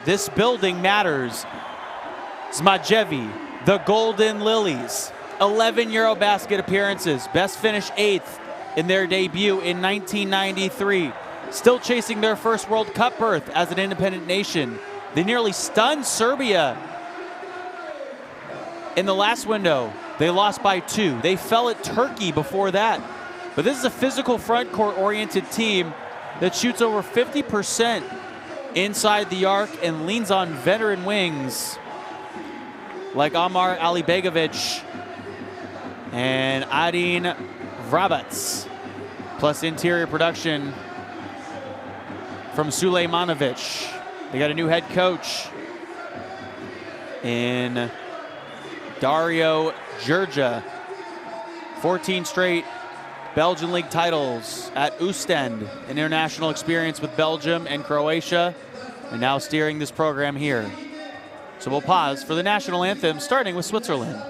This building matters. Zmajevi, the Golden Lilies, 11 Eurobasket appearances, best finish 8th in their debut in 1993. Still chasing their first World Cup berth as an independent nation. They nearly stunned Serbia in the last window. They lost by 2. They fell at Turkey before that. But this is a physical front court oriented team that shoots over 50% inside the arc and leans on veteran wings like Amar Alibegovic and Adin Vrabac, plus interior production from Sulejmanovic. They got a new head coach in Dario Đurđa. 14 straight Belgian league titles at Oostend, an international experience with Belgium and Croatia, and now steering this program here. So we'll pause for the national anthem, starting with Switzerland.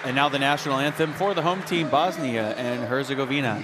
And now the national anthem for the home team, Bosnia and Herzegovina.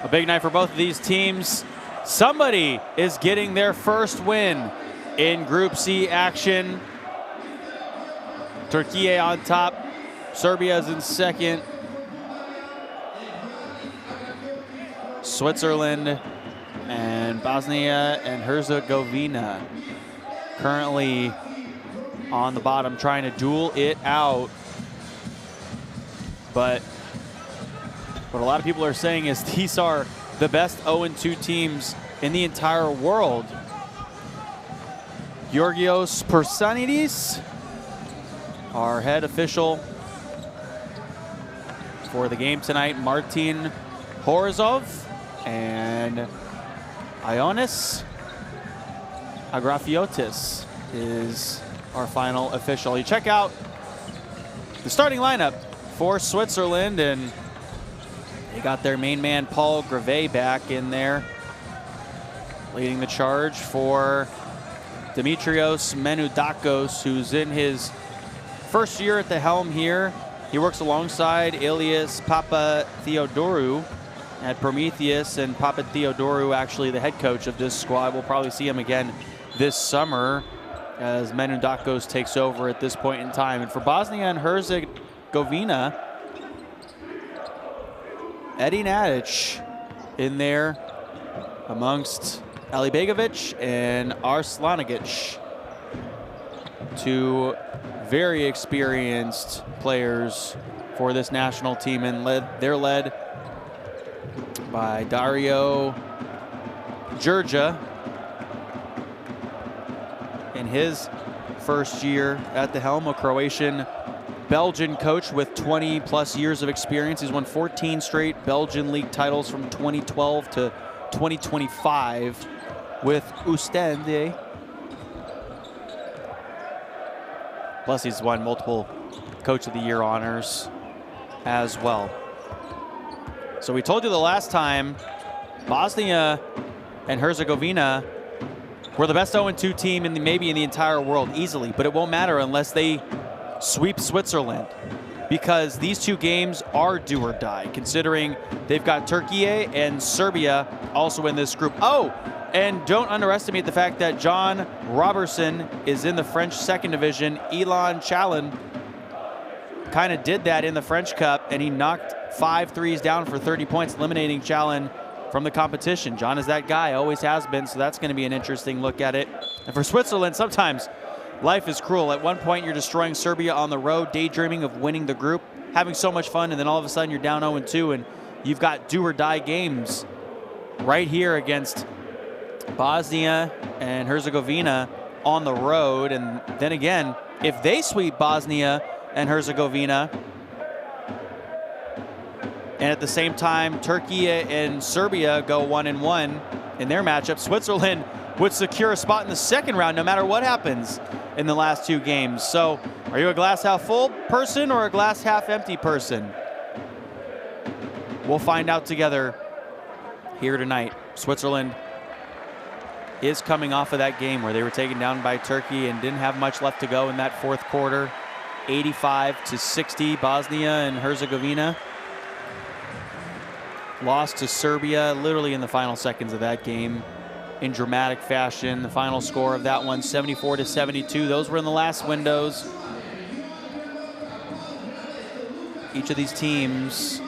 A big night for both of these teams. Somebody is getting their first win in Group C action. Turkey on top. Serbia is in second. Switzerland and Bosnia and Herzegovina currently on the bottom trying to duel it out. But what a lot of people are saying is these are the best 0-2 teams in the entire world. Georgios Persanidis, our head official for the game tonight, Martin Horzov and Ioannis Agrafiotis is our final official. You check out the starting lineup for Switzerland, and they got their main man, Paul Greve, back in there, leading the charge for Dimitrios Menudakos, who's in his First year at the helm here. He works alongside Ilias Papatheodorou at Prometheus, and Papatheodorou actually the head coach of this squad. We'll probably see him again this summer as Menudakos takes over at this point in time. And for Bosnia and Herzegovina, Eddie Nadic in there amongst Alibegovic and Arslanigic. Two very experienced players for this national team, and they're led by Dario Đurđa in his first year at the helm, a Croatian Belgian coach with 20+ years of experience. He's won 14 straight Belgian league titles from 2012 to 2025 with Oostende. Plus he's won multiple Coach of the Year honors as well. So we told you the last time, Bosnia and Herzegovina were the best 0-2 team maybe in the entire world easily, but it won't matter unless they sweep Switzerland, because these two games are do or die, considering they've got Turkey and Serbia also in this group. Oh, and don't underestimate the fact that John Robertson is in the French second division. Elan Chalin kind of did that in the French Cup, and he knocked 5 threes down for 30 points, eliminating Chalin from the competition. John is that guy, always has been, so that's going to be an interesting look at it. And for Switzerland, sometimes life is cruel. At one point, you're destroying Serbia on the road, daydreaming of winning the group, having so much fun, and then all of a sudden you're down 0-2, and you've got do-or-die games right here against Bosnia and Herzegovina on the road. And then again, if they sweep Bosnia and Herzegovina, and at the same time Turkey and Serbia go 1-1 in their matchup, Switzerland would secure a spot in the second round no matter what happens in the last two games. So are you a glass half full person or a glass half empty person? We'll find out together here tonight. Switzerland is coming off of that game where they were taken down by Turkey and didn't have much left to go in that fourth quarter. 85-60, Bosnia and Herzegovina lost to Serbia literally in the final seconds of that game in dramatic fashion. The final score of that one, 74-72. Those were in the last windows. Each of these teams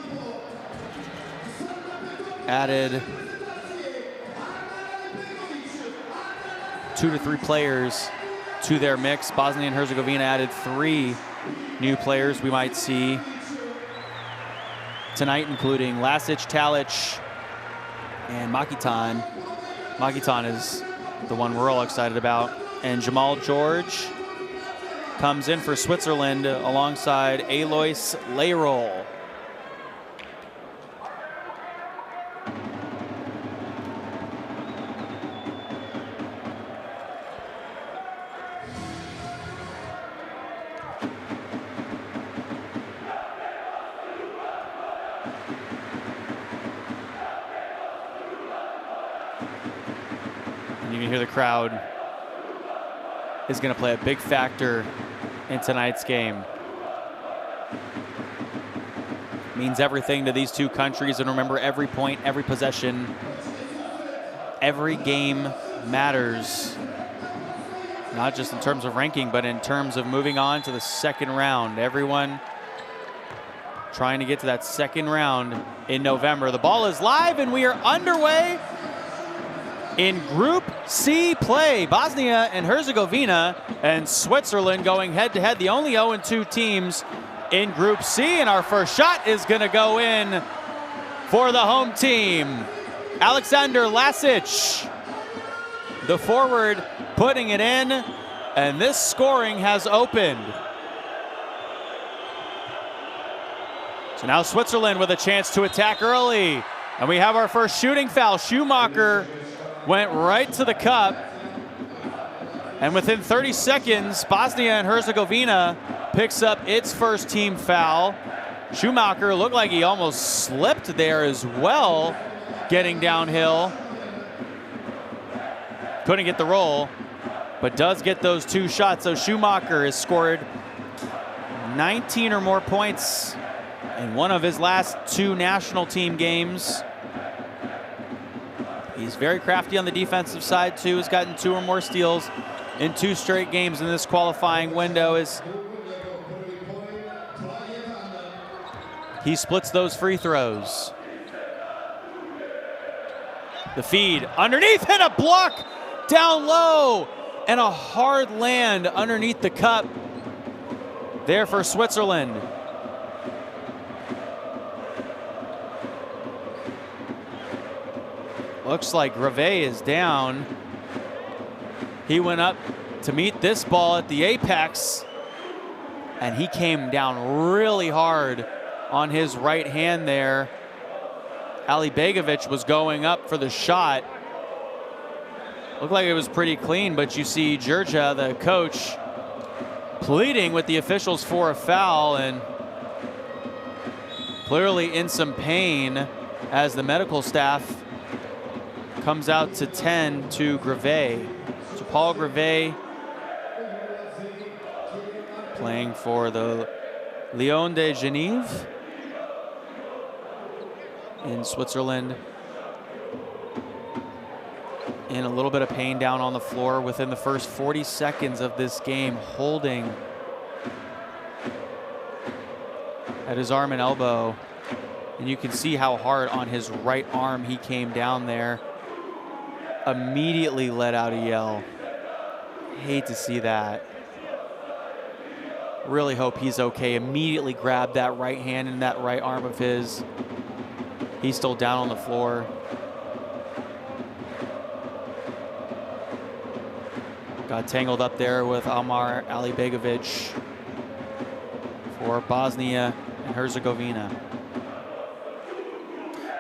added 2 to 3 players to their mix. Bosnia and Herzegovina added 3 new players we might see tonight, including Lasic, Talic, and Makitan. Makitan is the one we're all excited about. And Jamal George comes in for Switzerland alongside Alois Leyrol. You can hear the crowd is going to play a big factor in tonight's game. Means everything to these two countries, and remember, every point, every possession, every game matters. Not just in terms of ranking, but in terms of moving on to the second round. Everyone trying to get to that second round in November. The ball is live and we are underway in Group C play. Bosnia and Herzegovina and Switzerland going head-to-head, the only 0-2 teams in Group C. And our first shot is going to go in for the home team. Alexander Lasic, the forward, putting it in, and this scoring has opened. So now Switzerland with a chance to attack early. And we have our first shooting foul. Schumacher went right to the cup, and within 30 seconds, Bosnia and Herzegovina picks up its first team foul. Schumacher looked like he almost slipped there as well, getting downhill. Couldn't get the roll, but does get those 2 shots. So Schumacher has scored 19 or more points in one of his last 2 national team games. He's very crafty on the defensive side too. He's gotten 2 or more steals in 2 straight games in this qualifying window. As he splits those free throws. The feed underneath and a block down low and a hard land underneath the cup there for Switzerland. Looks like Greve is down. He went up to meet this ball at the apex, and he came down really hard on his right hand there. Ali Begovic was going up for the shot. Looked like it was pretty clean, but you see Georgia, the coach, pleading with the officials for a foul, and clearly in some pain as the medical staff comes out to 10 to Greve. So Paul Greve playing for the Lion de Genève in Switzerland. In a little bit of pain down on the floor within the first 40 seconds of this game, holding at his arm and elbow. And you can see how hard on his right arm he came down there. Immediately let out a yell. Hate to see that. Really hope he's okay. Immediately grabbed that right hand and that right arm of his. He's still down on the floor. Got tangled up there with Almar Alibegovic for Bosnia and Herzegovina.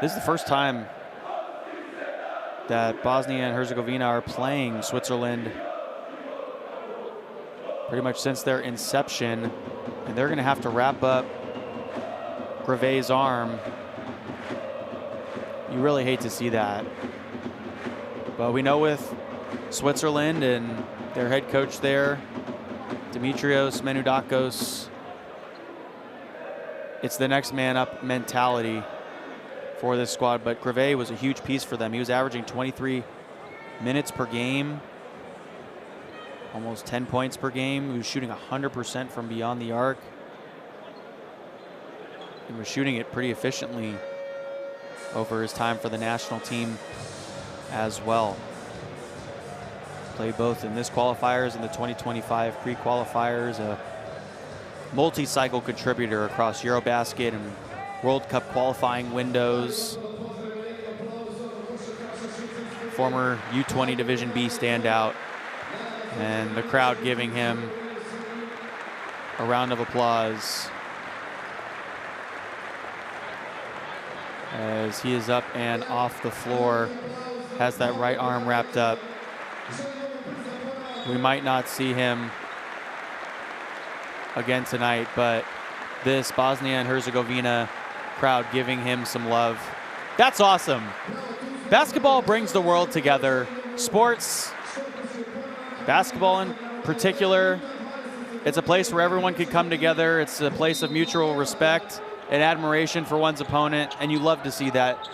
This is the first time that Bosnia and Herzegovina are playing Switzerland pretty much since their inception, and they're going to have to wrap up Greve's arm. You really hate to see that. But we know with Switzerland and their head coach there, Dimitrios Menudakos, it's the next man up mentality for this squad. But Greve was a huge piece for them. He was averaging 23 minutes per game, almost 10 points per game. He was shooting 100% from beyond the arc, and was shooting it pretty efficiently over his time for the national team as well. Played both in this qualifiers and the 2025 pre-qualifiers, a multi-cycle contributor across Eurobasket and World Cup qualifying windows. Former U20 Division B standout, and the crowd giving him a round of applause as he is up and off the floor, has that right arm wrapped up. We might not see him again tonight, but this Bosnia and Herzegovina crowd giving him some love. That's awesome. Basketball brings the world together. Sports, basketball in particular, it's a place where everyone can come together. It's a place of mutual respect and admiration for one's opponent, and you love to see that.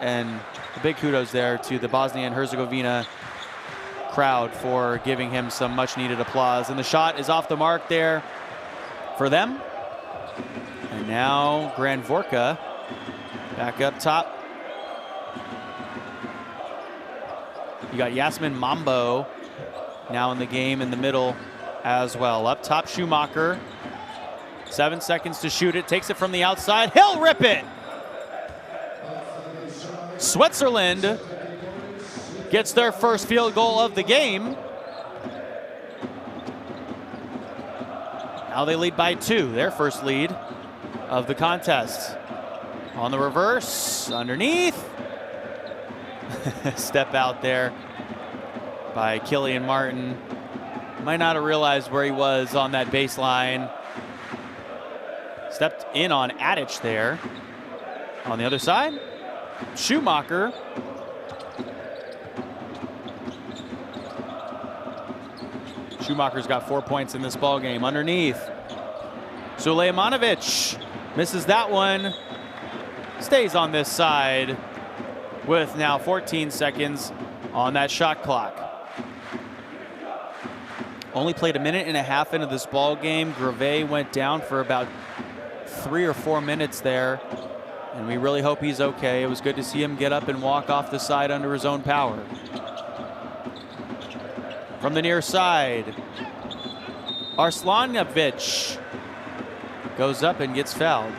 And a big kudos there to the Bosnia and Herzegovina crowd for giving him some much needed applause. And the shot is off the mark there for them. And now Gran Vorka back up top. You got Yasmin Mambo now in the game in the middle as well. Up top, Schumacher. 7 seconds to shoot it. Takes it from the outside. He'll rip it. Switzerland gets their first field goal of the game. Now they lead by 2. Their first lead of the contest. On the reverse, underneath. Step out there by Killian Martin. Might not have realized where he was on that baseline. Stepped in on Adic there. On the other side, Schumacher. Schumacher's got 4 points in this ball game. Underneath, Sulejmanovic misses that one. Stays on this side with now 14 seconds on that shot clock. Only played a minute and a half into this ball game. Greve went down for about 3 or 4 minutes there, and we really hope he's okay. It was good to see him get up and walk off the side under his own power. From the near side, Arslanovic goes up and gets fouled.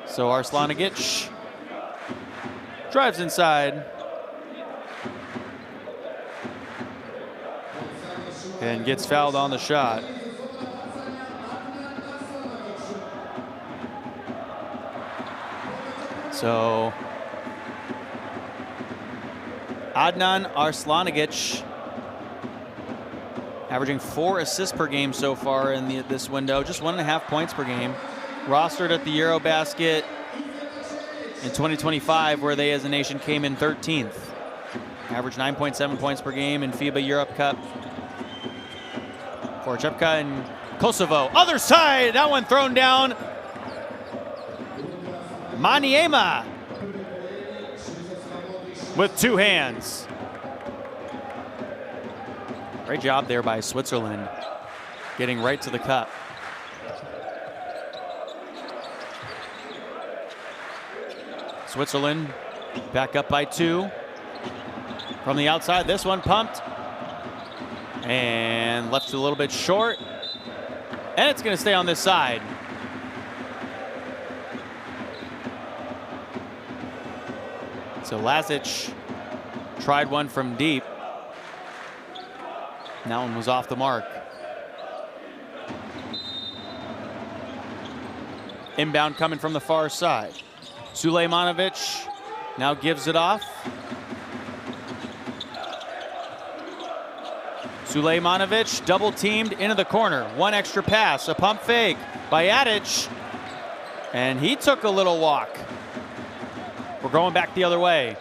So Arslanovic drives inside and gets fouled on the shot. So Adnan Arslanovic averaging 4 assists per game so far in this window, just 1.5 points per game. Rostered at the Eurobasket in 2025, where they as a nation came in 13th. Averaged 9.7 points per game in FIBA Europe Cup. For Chepka and Kosovo. Other side, that one thrown down. Maniema with 2 hands. Great job there by Switzerland, getting right to the cup. Switzerland back up by 2. From the outside, this one pumped and left a little bit short. And it's going to stay on this side. So Lazic tried one from deep. And that one was off the mark. Inbound coming from the far side. Sulejmanovic now gives it off. Sulejmanovic double teamed into the corner. One extra pass, a pump fake by Adic. And he took a little walk. We're going back the other way.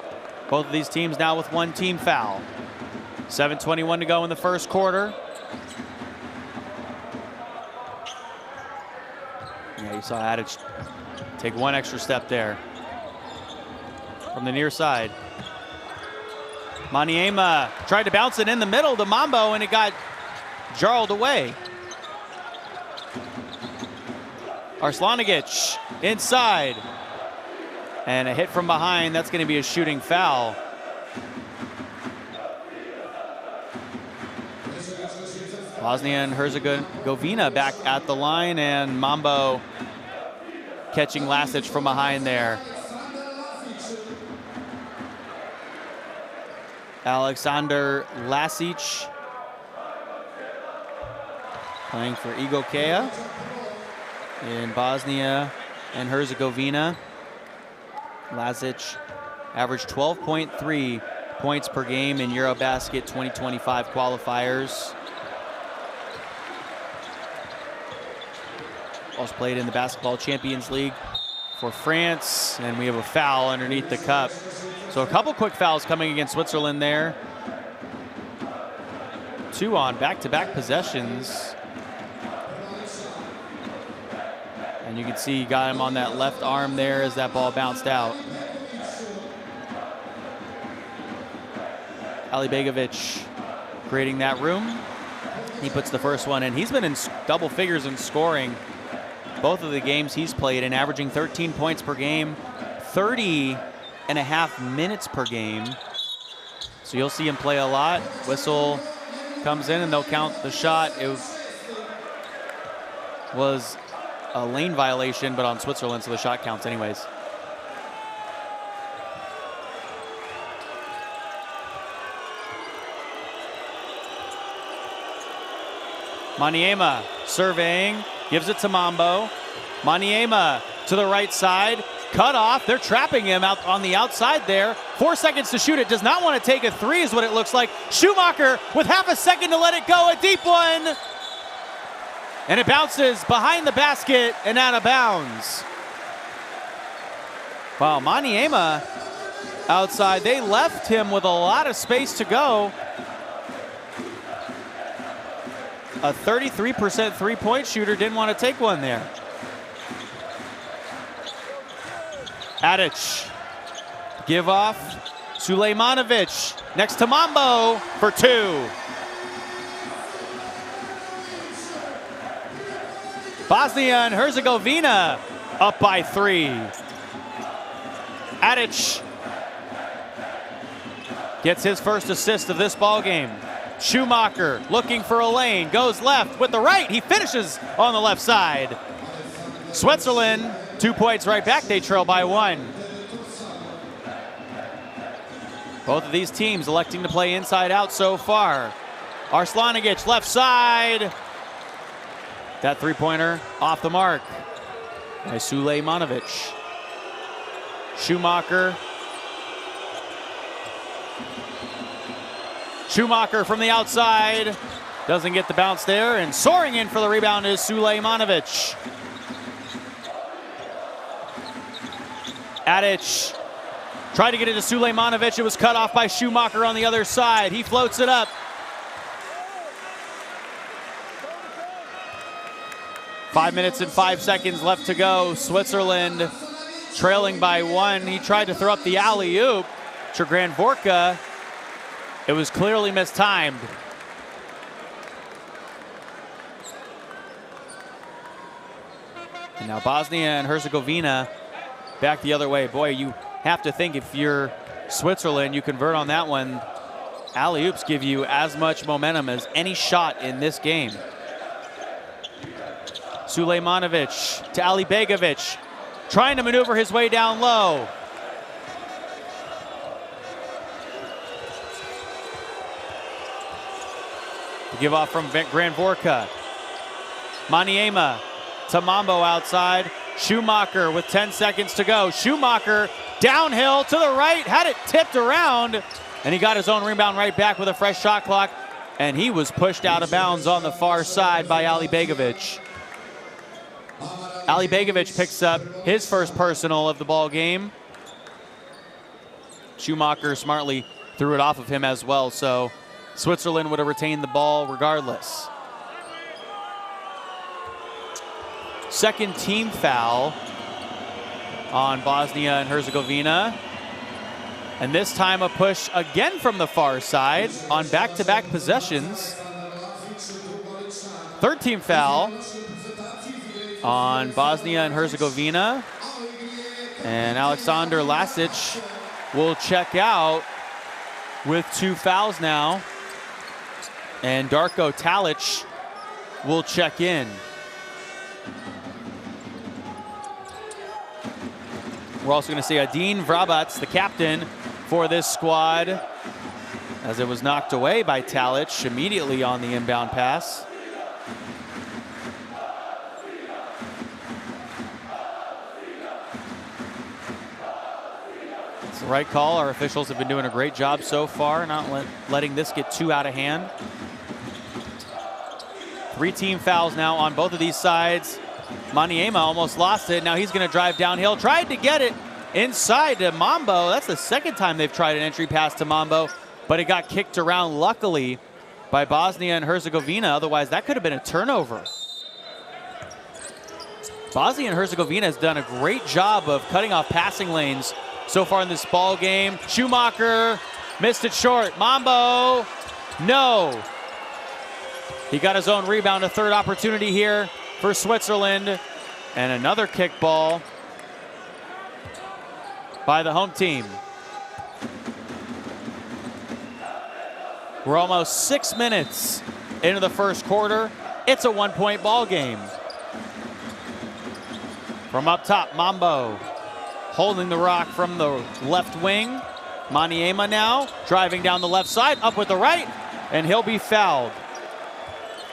Both of these teams now with 1 team foul. 7:21 to go in the first quarter. Yeah, you saw Adic take 1 extra step there. From the near side, Maniema tried to bounce it in the middle to Mambo, and it got jarled away. Arslanovic inside. And a hit from behind. That's going to be a shooting foul. Bosnia and Herzegovina back at the line, and Mambo catching Lazic from behind there. Alexander Lazic playing for Igokea in Bosnia and Herzegovina. Lazic averaged 12.3 points per game in Eurobasket 2025 qualifiers. Also played in the Basketball Champions League for France, and we have a foul underneath the cup. So a couple quick fouls coming against Switzerland there. 2 on back-to-back possessions. And you can see he got him on that left arm there as that ball bounced out. Alibegovic creating that room. He puts the first one in. He's been in double figures in scoring both of the games he's played, and averaging 13 points per game, 30.5 minutes per game. So you'll see him play a lot. Whistle comes in and they'll count the shot. It was a lane violation, but on Switzerland, so the shot counts anyways. Maniema surveying, gives it to Mambo. Maniema to the right side, cut off. They're trapping him out on the outside there. 4 seconds to shoot it. Does not want to take a 3 is what it looks like. Schumacher with half a second to let it go. A deep one. And it bounces behind the basket and out of bounds. Wow, Maniema outside. They left him with a lot of space to go. a 33% three-point shooter didn't want to take one there. Adic, give off, Sulejmanovic next to Mambo for two. Bosnia and Herzegovina up by three. Adic gets his first assist of this ball game. Schumacher looking for a lane, goes left with the right. He finishes on the left side. Switzerland, 2 points right back. They trail by one. Both of these teams electing to play inside out so far. Arslanigic left side. That three-pointer off the mark by Sulejmanovic. Schumacher. Schumacher from the outside. Doesn't get the bounce there, and soaring in for the rebound is Sulejmanovic. Adic tried to get it to Sulejmanovic. It was cut off by Schumacher on the other side. He floats it up. 5 minutes and 5 seconds left to go. Switzerland trailing by one. He tried to throw up the alley-oop to Granvorka. It was clearly mistimed. And now Bosnia and Herzegovina back the other way. Boy, you have to think if you're Switzerland, you convert on that one. Alley-oops give you as much momentum as any shot in this game. Sulejmanovic to Alibegovic, trying to maneuver his way down low. The give off from Granvorka. Maniema to Mambo outside. Schumacher with 10 seconds to go. Schumacher downhill to the right, had it tipped around, and he got his own rebound right back with a fresh shot clock, and he was pushed out of bounds on the far side by Alibegovic. Alibegovic picks up his first personal of the ball game. Schumacher smartly threw it off of him as well, so Switzerland would have retained the ball regardless. Second team foul on Bosnia and Herzegovina. And this time a push again from the far side on back-to-back possessions. Third team foul on Bosnia and Herzegovina. And Aleksandar Lasic will check out with 2 fouls now. And Darko Talic will check in. We're also going to see Adin Vrabac, the captain for this squad, as it was knocked away by Talic immediately on the inbound pass. It's the right call. Our officials have been doing a great job so far, not letting this get too out of hand. 3 team fouls now on both of these sides. Maniema almost lost it. Now he's going to drive downhill. Tried to get it inside to Mambo. That's the second time they've tried an entry pass to Mambo, but it got kicked around luckily by Bosnia and Herzegovina. Otherwise, that could have been a turnover. Bosnia and Herzegovina has done a great job of cutting off passing lanes so far in this ball game. Schumacher missed it short. Mambo, no. He got his own rebound, a third opportunity here for Switzerland, and another kickball by the home team. We're almost 6 minutes into the first quarter. It's a 1-point ball game. From up top, Mambo holding the rock from the left wing. Maniema now driving down the left side, up with the right, and he'll be fouled.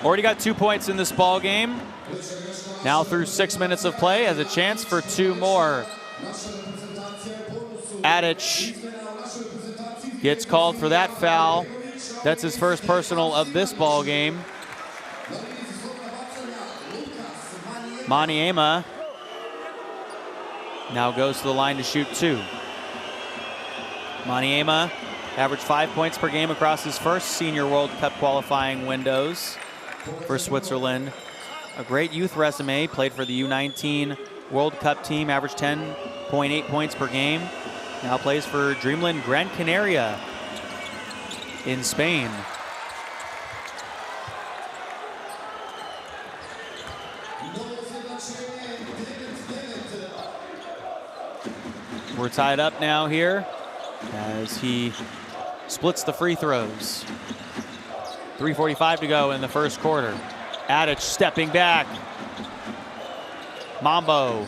Already got 2 points in this ball game. Now through 6 minutes of play, has a chance for 2 more. Adic gets called for that foul. That's his first personal of this ball game. Maniema now goes to the line to shoot 2. Maniema averaged 5 points per game across his first Senior World Cup qualifying windows. for Switzerland. A great youth resume, played for the U19 World Cup team, averaged 10.8 points per game. Now plays for Dreamland Gran Canaria in Spain. We're tied up now here as he splits the free throws. 3:45 to go in the first quarter. Adic stepping back. Mambo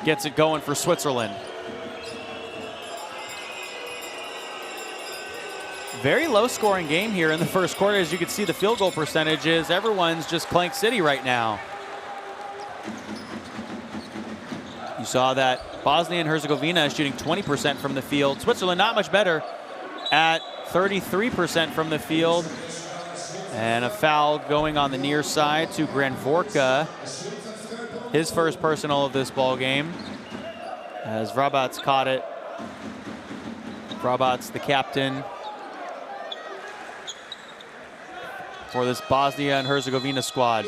gets it going for Switzerland. Very low scoring game here in the first quarter. As you can see the field goal percentages, everyone's just Clank City right now. You saw that Bosnia and Herzegovina shooting 20% from the field. Switzerland not much better at 33% from the field. And a foul going on the near side to Granvorka. His first personal of this ball game. As Vrabac caught it. Vrabac, the captain for this Bosnia and Herzegovina squad.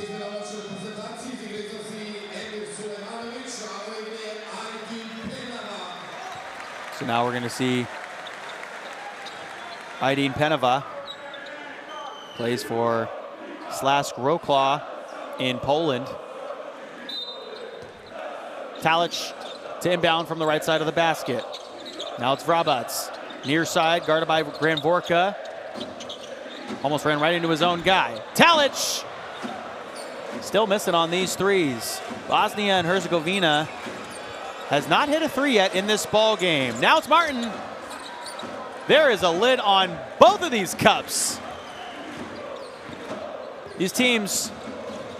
So now we're going to see Aydin Penava. Plays for Slask Wrocław in Poland. Talic to inbound from the right side of the basket. Now it's Vrabac. Near side, guarded by Granvorka. Almost ran right into his own guy. Talic! Still missing on these threes. Bosnia and Herzegovina has not hit a three yet in this ball game. Now it's Martin. There is a lid on both of these cups. These teams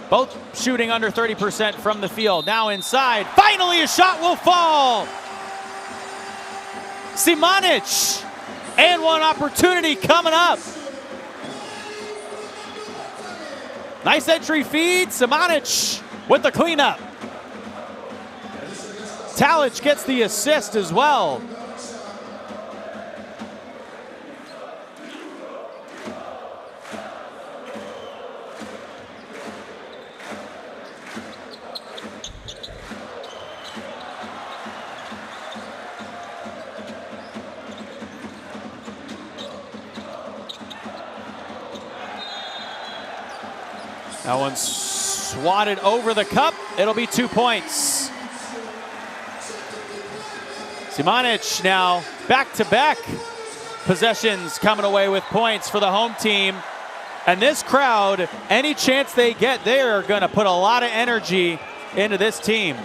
both shooting under 30% from the field. Now inside. Finally a shot will fall. Simanic. And one opportunity coming up. Nice entry feed. Simanic with the cleanup. Talic gets the assist as well. That one's swatted over the cup. It'll be 2 points. Simanic now back-to-back possessions coming away with points for the home team. And this crowd, any chance they get, they are going to put a lot of energy into this team.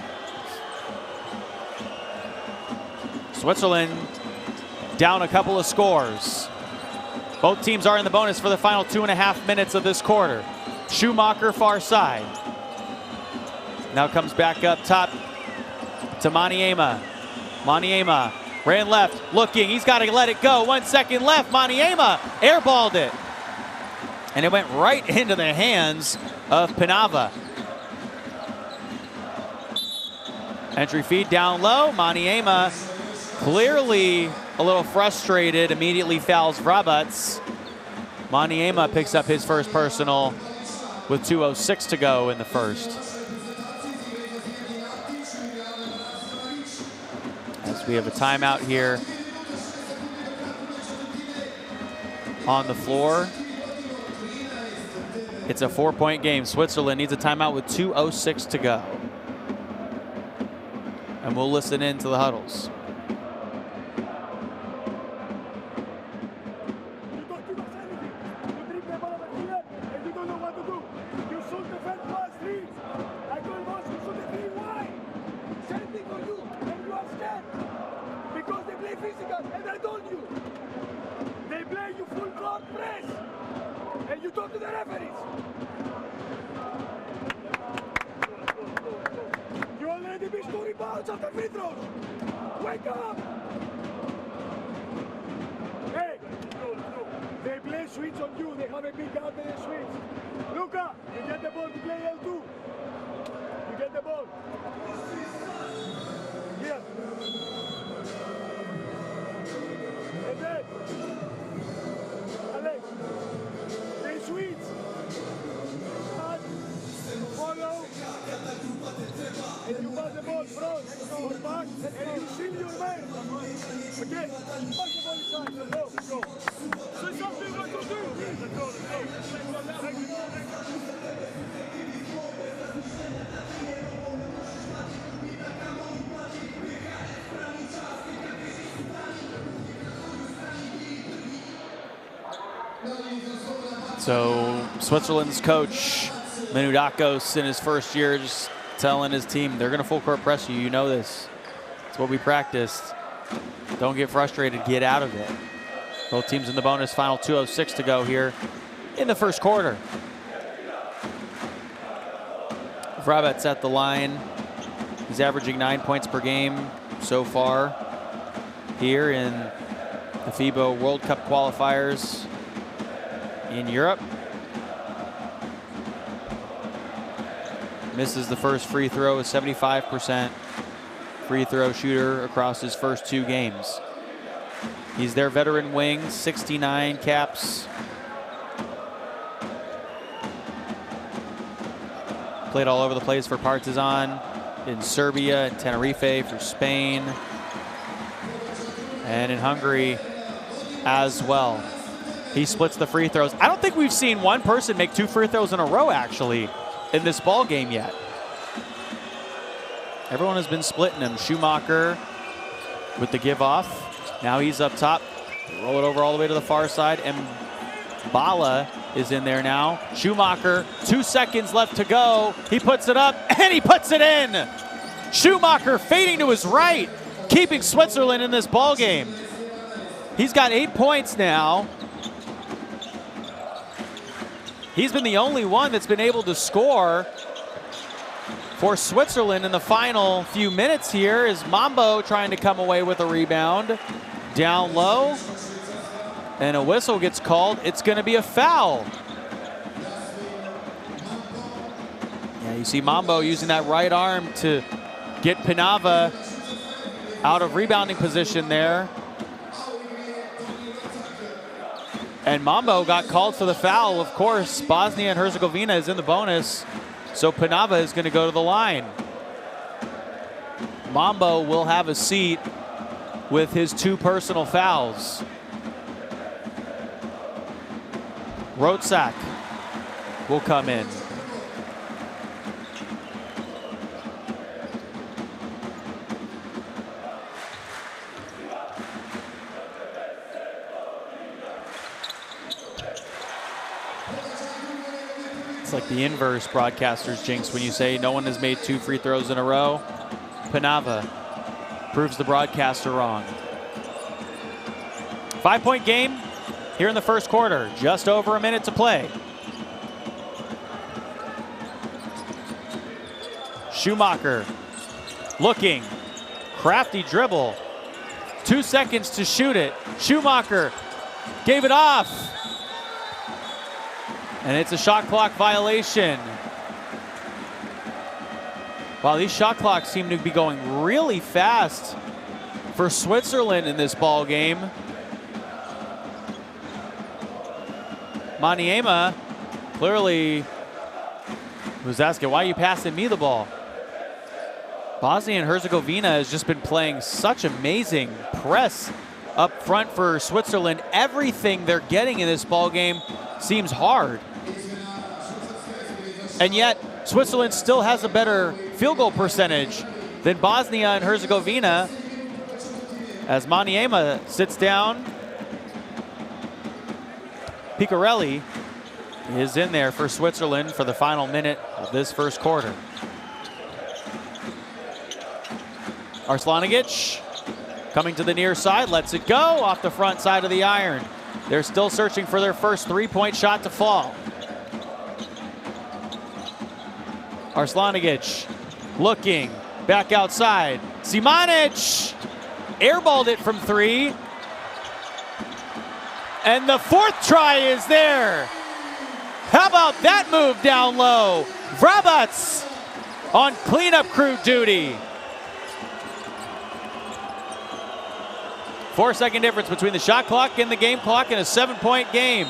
Switzerland down a couple of scores. Both teams are in the bonus for the final 2.5 minutes of this quarter. Schumacher far side. Now comes back up top to Maniema. Maniema ran left, looking. He's got to let it go. 1 second left. Maniema airballed it. And it went right into the hands of Penava. Entry feed down low. Maniema clearly a little frustrated. Immediately fouls Vrabac. Maniema picks up his first personal with 2:06 to go in the first. As we have a timeout here on the floor. It's a 4-point game. Switzerland needs a timeout with 2:06 to go. And we'll listen in to the huddles. So Switzerland's coach, Menudakos, in his first year, just telling his team, they're going to full court press you. You know this. It's what we practiced. Don't get frustrated. Get out of it. Both teams in the bonus. Final 2:06 to go here in the first quarter. Vrabet's at the line. He's averaging 9 points per game so far here in the FIBA World Cup qualifiers in Europe. Misses the first free throw, a 75% free throw shooter across his first 2 games. He's their veteran wing, 69 caps. Played all over the place for Partizan, in Serbia, and Tenerife for Spain, and in Hungary as well. He splits the free throws. I don't think we've seen one person make 2 free throws in a row, actually, in this ball game yet. Everyone has been splitting him. Schumacher with the give off. Now he's up top. Roll it over all the way to the far side. And Bala is in there now. Schumacher, 2 seconds left to go. He puts it up and he puts it in. Schumacher fading to his right, keeping Switzerland in this ball game. He's got 8 points now. He's been the only one that's been able to score for Switzerland in the final few minutes here. Is Mambo trying to come away with a rebound. Down low. And a whistle gets called. It's going to be a foul. Yeah, you see Mambo using that right arm to get Pinava out of rebounding position there. And Mambo got called for the foul. Of course, Bosnia and Herzegovina is in the bonus, so Pinava is going to go to the line. Mambo will have a seat with his 2 personal fouls. Rotsak will come in. It's like the inverse broadcaster's jinx when you say no one has made 2 free throws in a row. Pinava proves the broadcaster wrong. 5-point game here in the first quarter. Just over a minute to play. Schumacher looking. Crafty dribble. 2 seconds to shoot it. Schumacher gave it off. And it's a shot clock violation. Wow, these shot clocks seem to be going really fast for Switzerland in this ball game. Maniema clearly was asking, why are you passing me the ball? Bosnia and Herzegovina has just been playing such amazing press up front for Switzerland. Everything they're getting in this ball game seems hard. And yet, Switzerland still has a better field goal percentage than Bosnia and Herzegovina. As Maniema sits down, Picarelli is in there for Switzerland for the final minute of this first quarter. Arslanigic coming to the near side, lets it go off the front side of the iron. They're still searching for their first 3-point shot to fall. Arslanigic looking back outside. Simanic airballed it from 3. And the 4th try is there. How about that move down low? Vrabets on cleanup crew duty. 4-second difference between the shot clock and the game clock in a 7-point game.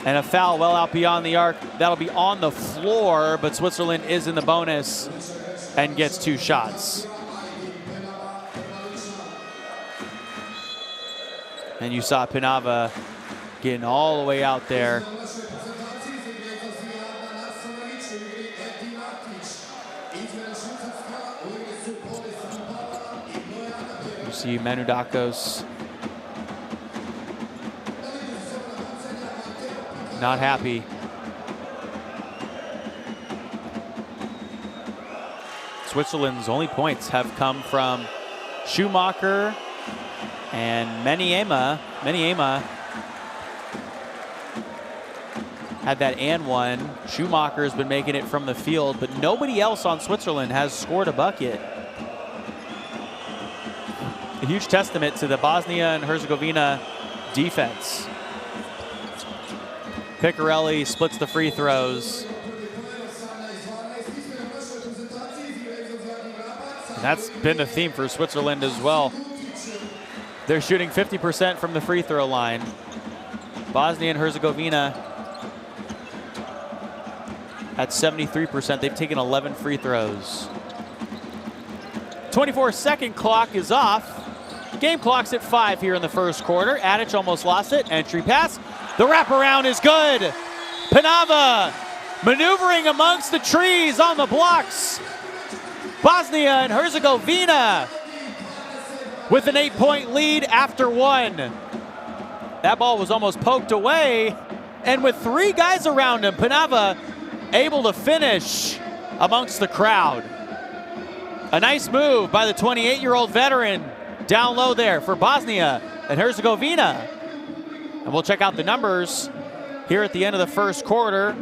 And a foul well out beyond the arc. That'll be on the floor, but Switzerland is in the bonus and gets 2 shots. And you saw Penava getting all the way out there. You see Menudakos not happy. Switzerland's only points have come from Schumacher and Maniema had that and one. Schumacher's been making it from the field, but nobody else on Switzerland has scored a bucket. A huge testament to the Bosnia and Herzegovina defense. Picarelli splits the free throws. And that's been the theme for Switzerland as well. They're shooting 50% from the free throw line. Bosnia and Herzegovina at 73%. They've taken 11 free throws. 24-second clock is off. Game clock's at 5 here in the first quarter. Adic almost lost it. Entry pass. The wraparound is good. Penava maneuvering amongst the trees on the blocks. Bosnia and Herzegovina with an 8-point lead after 1. That ball was almost poked away, and with 3 guys around him, Penava able to finish amongst the crowd. A nice move by the 28-year-old veteran down low there for Bosnia and Herzegovina. And we'll check out the numbers here at the end of the first quarter.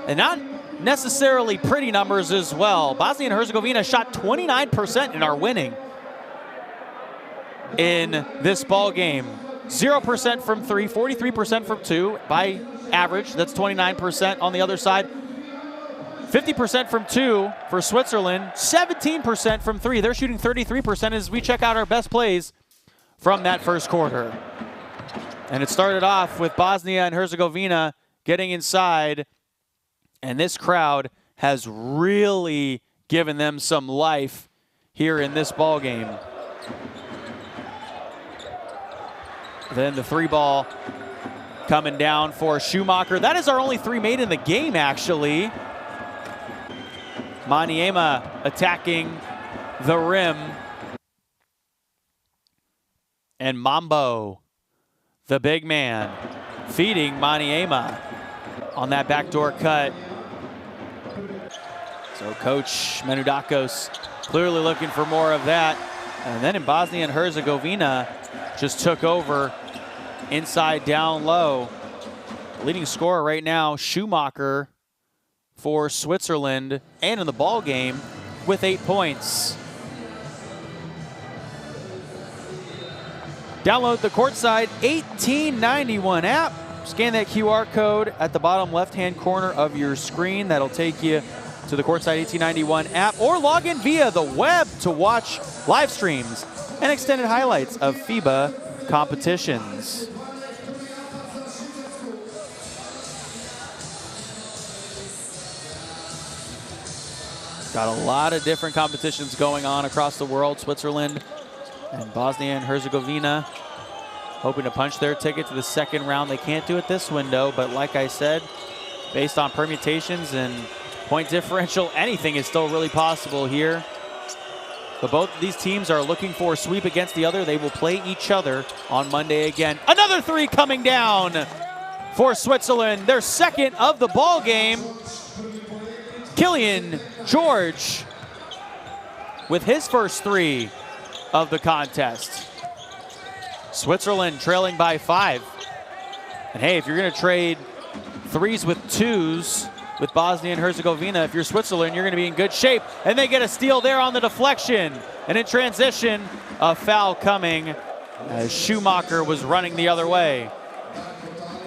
And not necessarily pretty numbers as well. Bosnia and Herzegovina shot 29% and are winning in this ball game. 0% from 3, 43% from 2 by average. That's 29% on the other side. 50% from 2 for Switzerland, 17% from 3. They're shooting 33% as we check out our best plays from that first quarter. And it started off with Bosnia and Herzegovina getting inside, and this crowd has really given them some life here in this ball game. Then the 3-ball coming down for Schumacher. That is our only 3 made in the game, actually. Maniema attacking the rim. And Mambo, the big man, feeding Maniema on that backdoor cut. So Coach Menudakos clearly looking for more of that. And then in Bosnia and Herzegovina just took over inside down low. Leading scorer right now, Schumacher for Switzerland, and in the ball game with 8 points. Download the Courtside 1891 app. Scan that QR code at the bottom left-hand corner of your screen. That'll take you to the Courtside 1891 app, or log in via the web to watch live streams and extended highlights of FIBA competitions. Got a lot of different competitions going on across the world. Switzerland and Bosnia and Herzegovina hoping to punch their ticket to the second round. They can't do it this window, but like I said, based on permutations and point differential, anything is still really possible here. But both of these teams are looking for a sweep against the other. They will play each other on Monday again. Another 3 coming down for Switzerland, their second of the ball game. Killian George with his first 3 of the contest. Switzerland trailing by 5. And hey, if you're going to trade 3s with 2s with Bosnia and Herzegovina, if you're Switzerland, you're going to be in good shape. And they get a steal there on the deflection. And in transition, a foul coming as Schumacher was running the other way.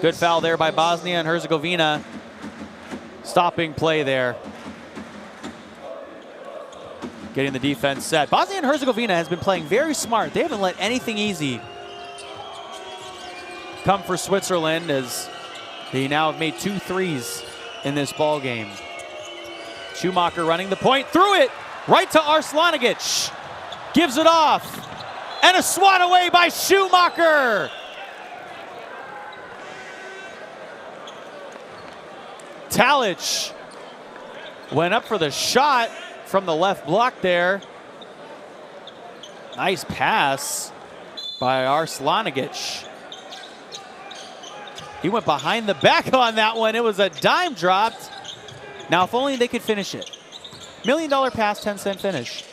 Good foul there by Bosnia and Herzegovina. Stopping play there. Getting the defense set. Bosnia and Herzegovina has been playing very smart. They haven't let anything easy come for Switzerland, as they now have made 2 threes in this ball game. Schumacher running the point, threw it right to Arslanigic. Gives it off. And a swat away by Schumacher. Talic went up for the shot from the left block there. Nice pass by Arslanigic. He went behind the back on that one. It was a dime dropped. Now, if only they could finish it. $1 million pass, 10-cent finish.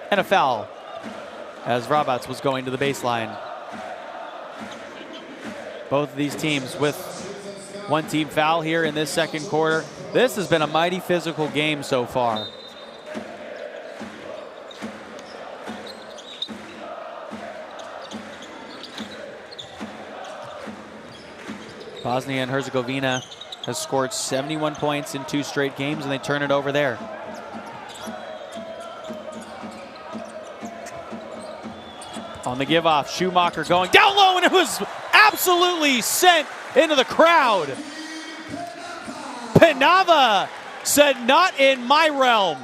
And a foul as Vrabac was going to the baseline. Both of these teams with one team foul here in this second quarter. This has been a mighty physical game so far. Bosnia and Herzegovina has scored 71 points in 2 straight games, and they turn it over there. On the give off, Schumacher going down low, and it was absolutely sent into the crowd. Penava said, "Not in my realm."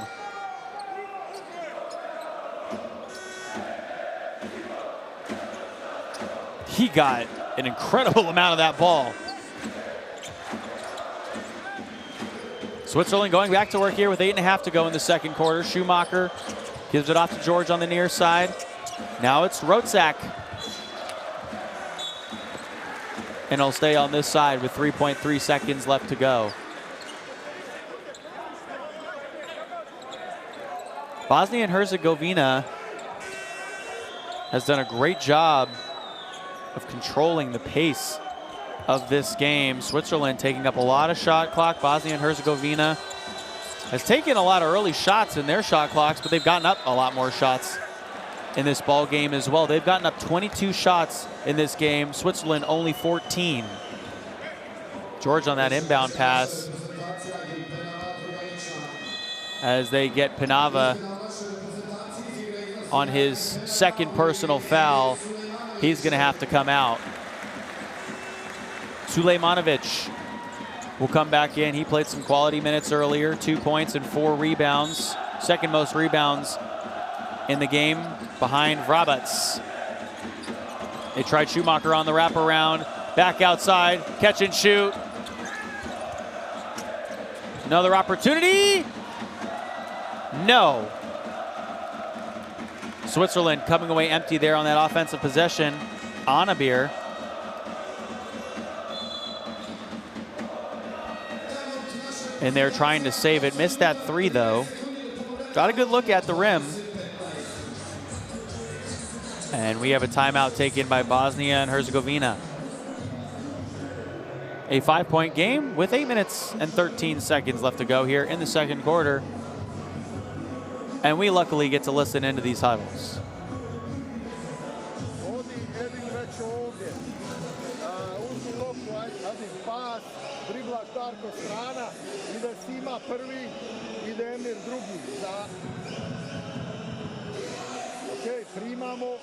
He got an incredible amount of that ball. Switzerland going back to work here with 8.5 to go in the second quarter. Schumacher gives it off to George on the near side. Now it's Rotzak. And he'll stay on this side with 3.3 seconds left to go. Bosnia and Herzegovina has done a great job of controlling the pace of this game. Switzerland taking up a lot of shot clock. Bosnia and Herzegovina has taken a lot of early shots in their shot clocks, but they've gotten up a lot more shots in this ball game as well. They've gotten up 22 shots in this game. Switzerland only 14. George on that inbound pass as they get Penava on his second personal foul. He's going to have to come out. Sulejmanovic will come back in. He played some quality minutes earlier. 2 points and 4 rebounds. Second most rebounds in the game behind Vrabac. They tried Schumacher on the wraparound. Back outside. Catch and shoot. Another opportunity. No. Switzerland coming away empty there on that offensive possession. Anabir. And they're trying to save it. Missed that 3 though. Got a good look at the rim. And we have a timeout taken by Bosnia and Herzegovina. A 5-point game with 8 minutes and 13 seconds left to go here in the second quarter. And we luckily get to listen into these huddles.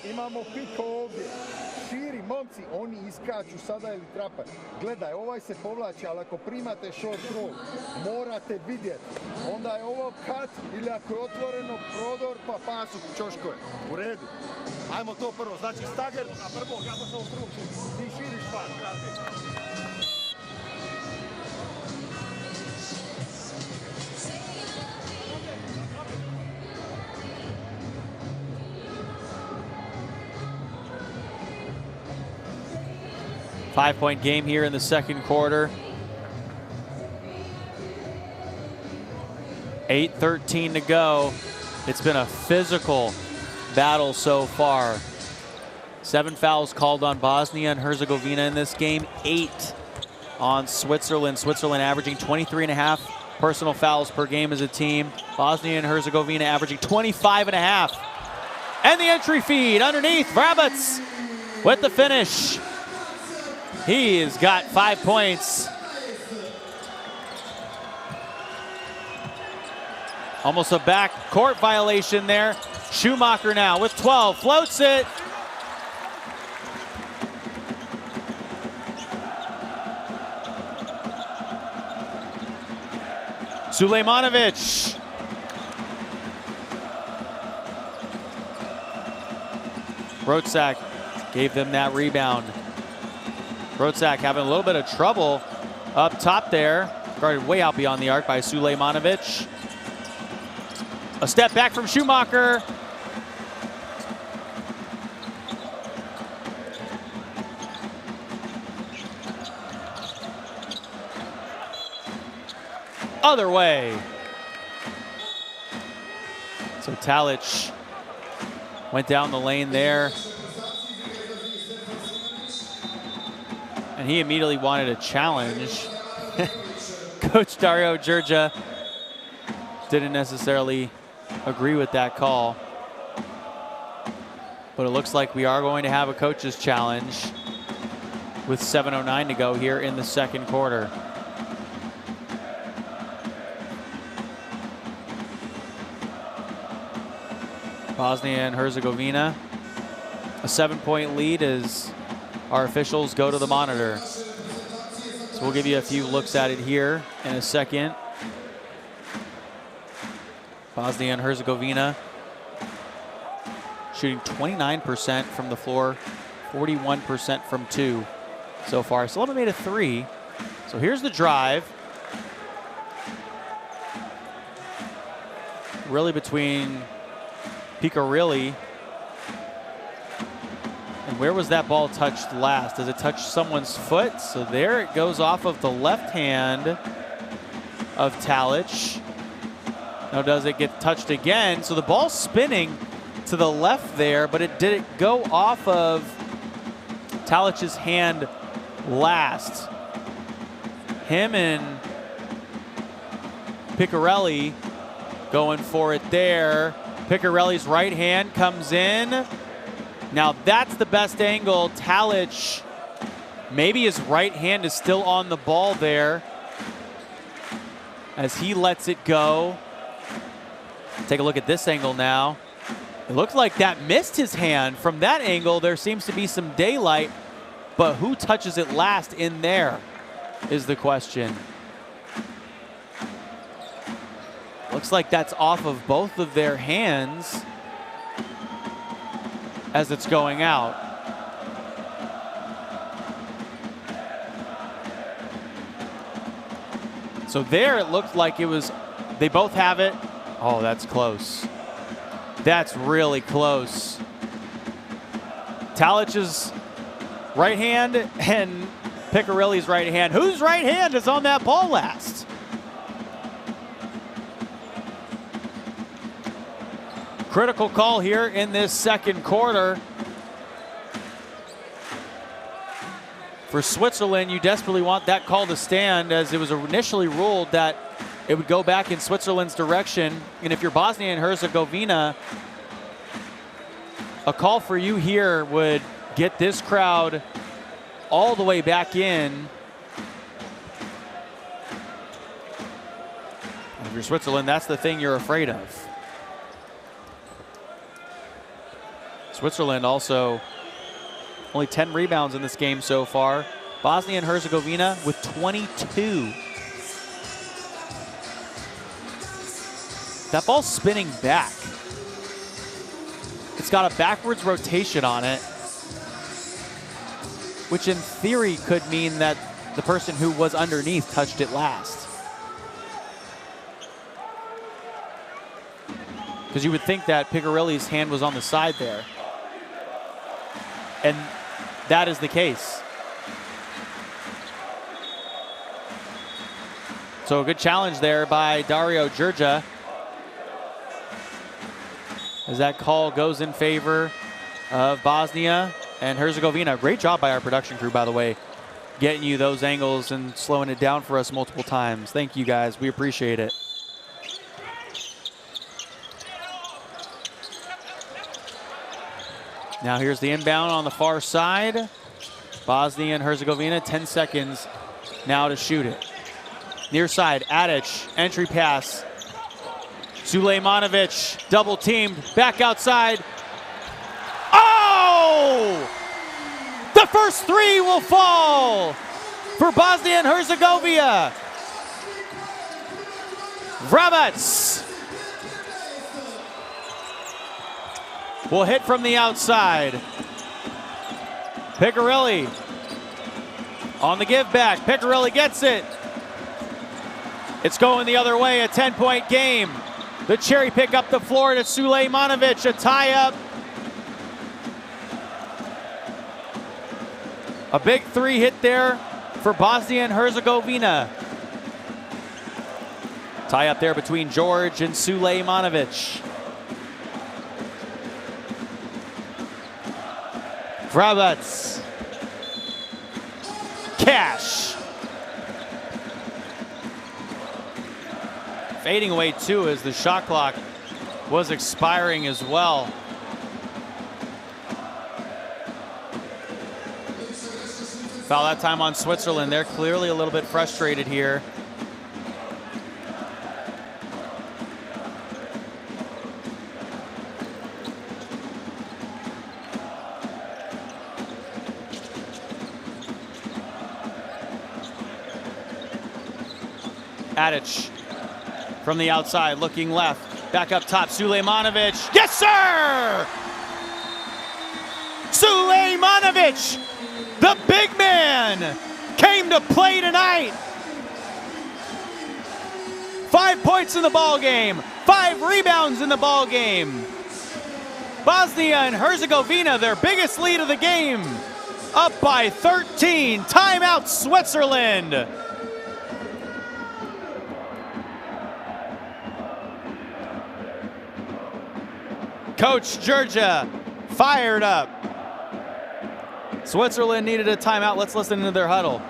Imamo pik ovdje. Širi momci, oni iskaču sada ili trapa. Gledaj, ovaj se povlači, ali ako primate short throw, morate vidjeti. Onda je ovo kat ili ako je otvoreno prodor, pa pasu čoškove. U redu. Ajmo to prvo. Znači stager, a prvo kako se ovo prvo ti širiš pas. 5-point game here in the second quarter. 8:13 to go. It's been a physical battle so far. 7 fouls called on Bosnia and Herzegovina in this game, 8 on Switzerland. Switzerland averaging 23.5 personal fouls per game as a team. Bosnia and Herzegovina averaging 25.5. And the entry feed underneath, Vrabac with the finish. He has got 5 points. Almost a back court violation there. Schumacher now with 12, floats it. Sulejmanovic. Brocak gave them that rebound. Brocak having a little bit of trouble up top there. Guarded way out beyond the arc by Sulejmanovic. A step back from Schumacher. Other way. So Talic went down the lane there. And he immediately wanted a challenge. Coach Dario Jurja didn't necessarily agree with that call. But it looks like we are going to have a coach's challenge with 7:09 to go here in the second quarter. Bosnia and Herzegovina, a 7-point lead as our officials go to the monitor. So we'll give you a few looks at it here in a second. Bosnia and Herzegovina shooting 29% from the floor, 41% from two so far. Slema made a three. So here's the drive. Really between Picarilli. And where was that ball touched last? Does it touch someone's foot? So there it goes off of the left hand of Talic. Now does it get touched again? So the ball's spinning to the left there, but it did it go off of Talic's hand last. Him and Picarelli going for it there. Picarelli's right hand comes in. Now that's the best angle. Talic, maybe his right hand is still on the ball there as he lets it go. Take a look at this angle now. It looks like that missed his hand. From that angle, there seems to be some daylight, but who touches it last in there is the question. Looks like that's off of both of their hands as it's going out. So there it looked like it was, they both have it. Oh, that's close. That's really close. Talic's right hand and Picarilli's right hand. Whose right hand is on that ball last? Critical call here in this second quarter. For Switzerland, you desperately want that call to stand, as it was initially ruled that it would go back in Switzerland's direction. And if you're Bosnia and Herzegovina, a call for you here would get this crowd all the way back in. And if you're Switzerland, that's the thing you're afraid of. Switzerland also only 10 rebounds in this game so far. Bosnia and Herzegovina with 22. That ball's spinning back. It's got a backwards rotation on it, which in theory could mean that the person who was underneath touched it last. Because you would think that Picarilli's hand was on the side there. And that is the case. So a good challenge there by Dario Jurja, as that call goes in favor of Bosnia and Herzegovina. Great job by our production crew, by the way, getting you those angles and slowing it down for us multiple times. Thank you, guys. We appreciate it. Now here's the inbound on the far side. Bosnia and Herzegovina, 10 seconds now to shoot it. Near side, Adic, entry pass. Sulejmanovic, double teamed, back outside. Oh! The first three will fall for Bosnia and Herzegovina. Vrabac will hit from the outside. Picarelli on the give back. Picarelli gets it. It's going the other way, a 10-point game. The cherry pick up the floor to Sulejmanovic, a tie-up. A big three hit there for Bosnia and Herzegovina. Tie up there between George and Sulejmanovic. Vrabac. Cash. Fading away too as the shot clock was expiring as well. Foul that time on Switzerland. They're clearly a little bit frustrated here. Adic from the outside, looking left. Back up top, Sulejmanovic. Yes, sir! Sulejmanovic, the big man, came to play tonight. 5 points in the ball game, 5 rebounds in the ball game. Bosnia and Herzegovina, their biggest lead of the game, up by 13. Timeout, Switzerland. Coach Georgia fired up. Switzerland needed a timeout. Let's listen to their huddle.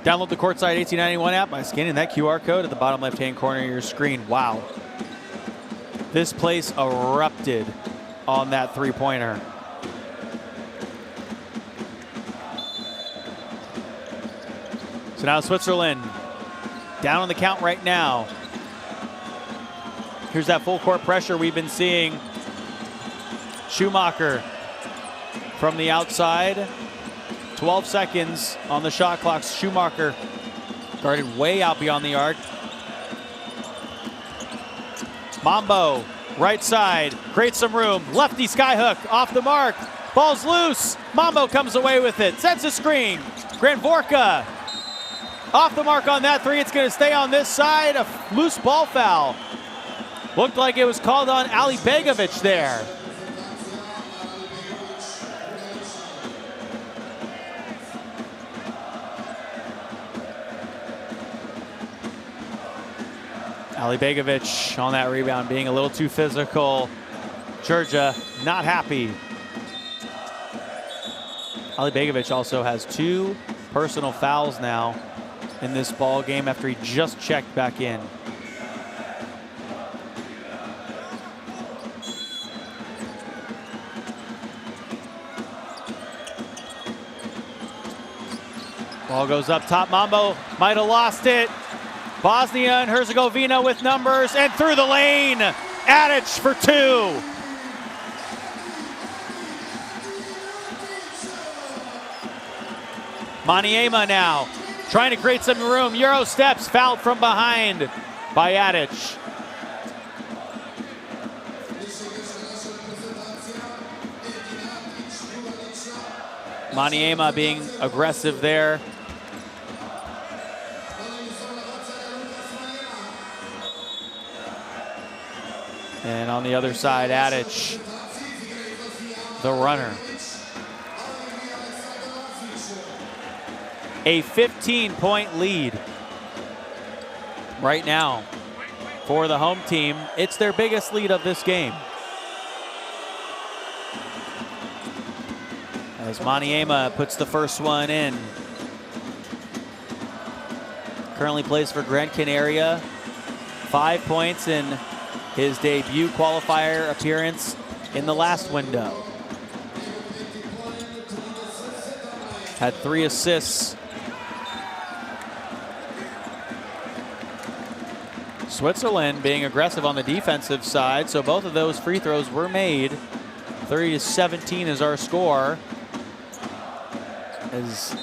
Download the Courtside 1891 app by scanning that QR code at the bottom left-hand corner of your screen. Wow. This place erupted on that three-pointer. So now Switzerland down on the count right now. Here's that full court pressure we've been seeing. Schumacher from the outside. 12 seconds on the shot clock. Schumacher guarded way out beyond the arc. Mambo, right side, creates some room. Lefty skyhook off the mark. Ball's loose. Mambo comes away with it. Sets a screen. Granvorka off the mark on that three. It's going to stay on this side. A loose ball foul. Looked like it was called on Ali Begovic there. Ali Begovic on that rebound, being a little too physical. Georgia not happy. Ali Begovic also has 2 personal fouls now in this ball game after he just checked back in. Ball goes up top. Mambo might have lost it. Bosnia and Herzegovina with numbers, and through the lane. Adic for 2. Maniema now trying to create some room. Euro steps, fouled from behind by Adic. Maniema being aggressive there. And on the other side, Adic, the runner. a 15-point lead right now for the home team. It's their biggest lead of this game. As Maniema puts the first one in. Currently plays for Gran Canaria. 5 points in his debut qualifier appearance in the last window. Had 3 assists. Switzerland being aggressive on the defensive side, so both of those free throws were made. 30-17 is our score. As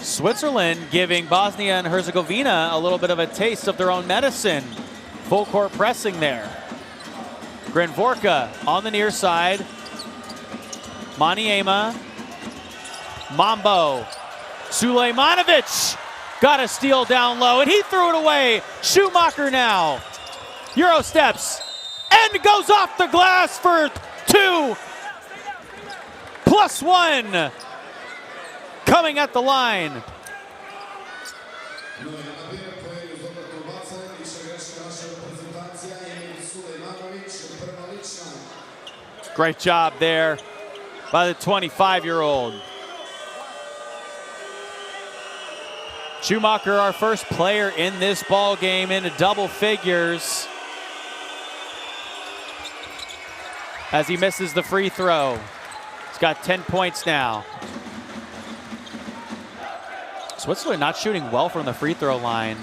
Switzerland giving Bosnia and Herzegovina a little bit of a taste of their own medicine. Full court pressing there. Grenvorka on the near side. Maniema. Mambo. Sulejmanovic got a steal down low, and he threw it away. Schumacher now. Euro steps and goes off the glass for 2. +1. Coming at the line. Great job there by the 25-year-old. Schumacher, our first player in this ball game, into double figures as he misses the free throw. He's got 10 points now. Switzerland not shooting well from the free throw line.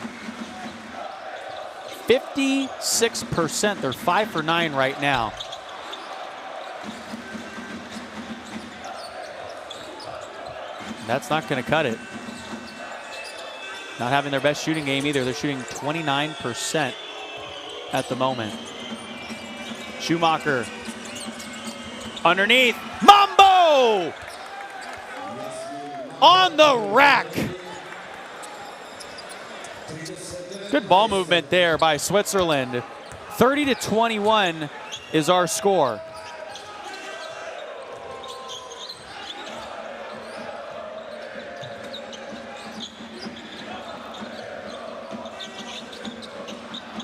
56%. They're 5 for 9 right now. That's not going to cut it. Not having their best shooting game either. They're shooting 29% at the moment. Schumacher underneath. Mambo on the rack. Good ball movement there by Switzerland. 30-21 is our score.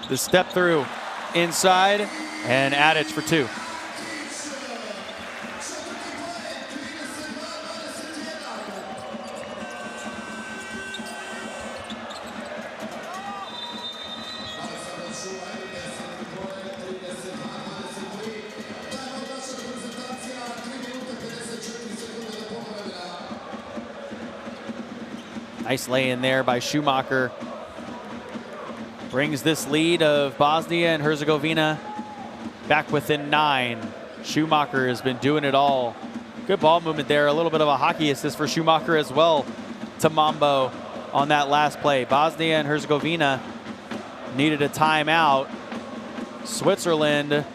The step through inside, and Adic for 2. Nice lay in there by Schumacher. Brings this lead of Bosnia and Herzegovina back within 9. Schumacher has been doing it all. Good ball movement there. A little bit of a hockey assist for Schumacher as well to Mambo on that last play. Bosnia and Herzegovina needed a timeout. Switzerland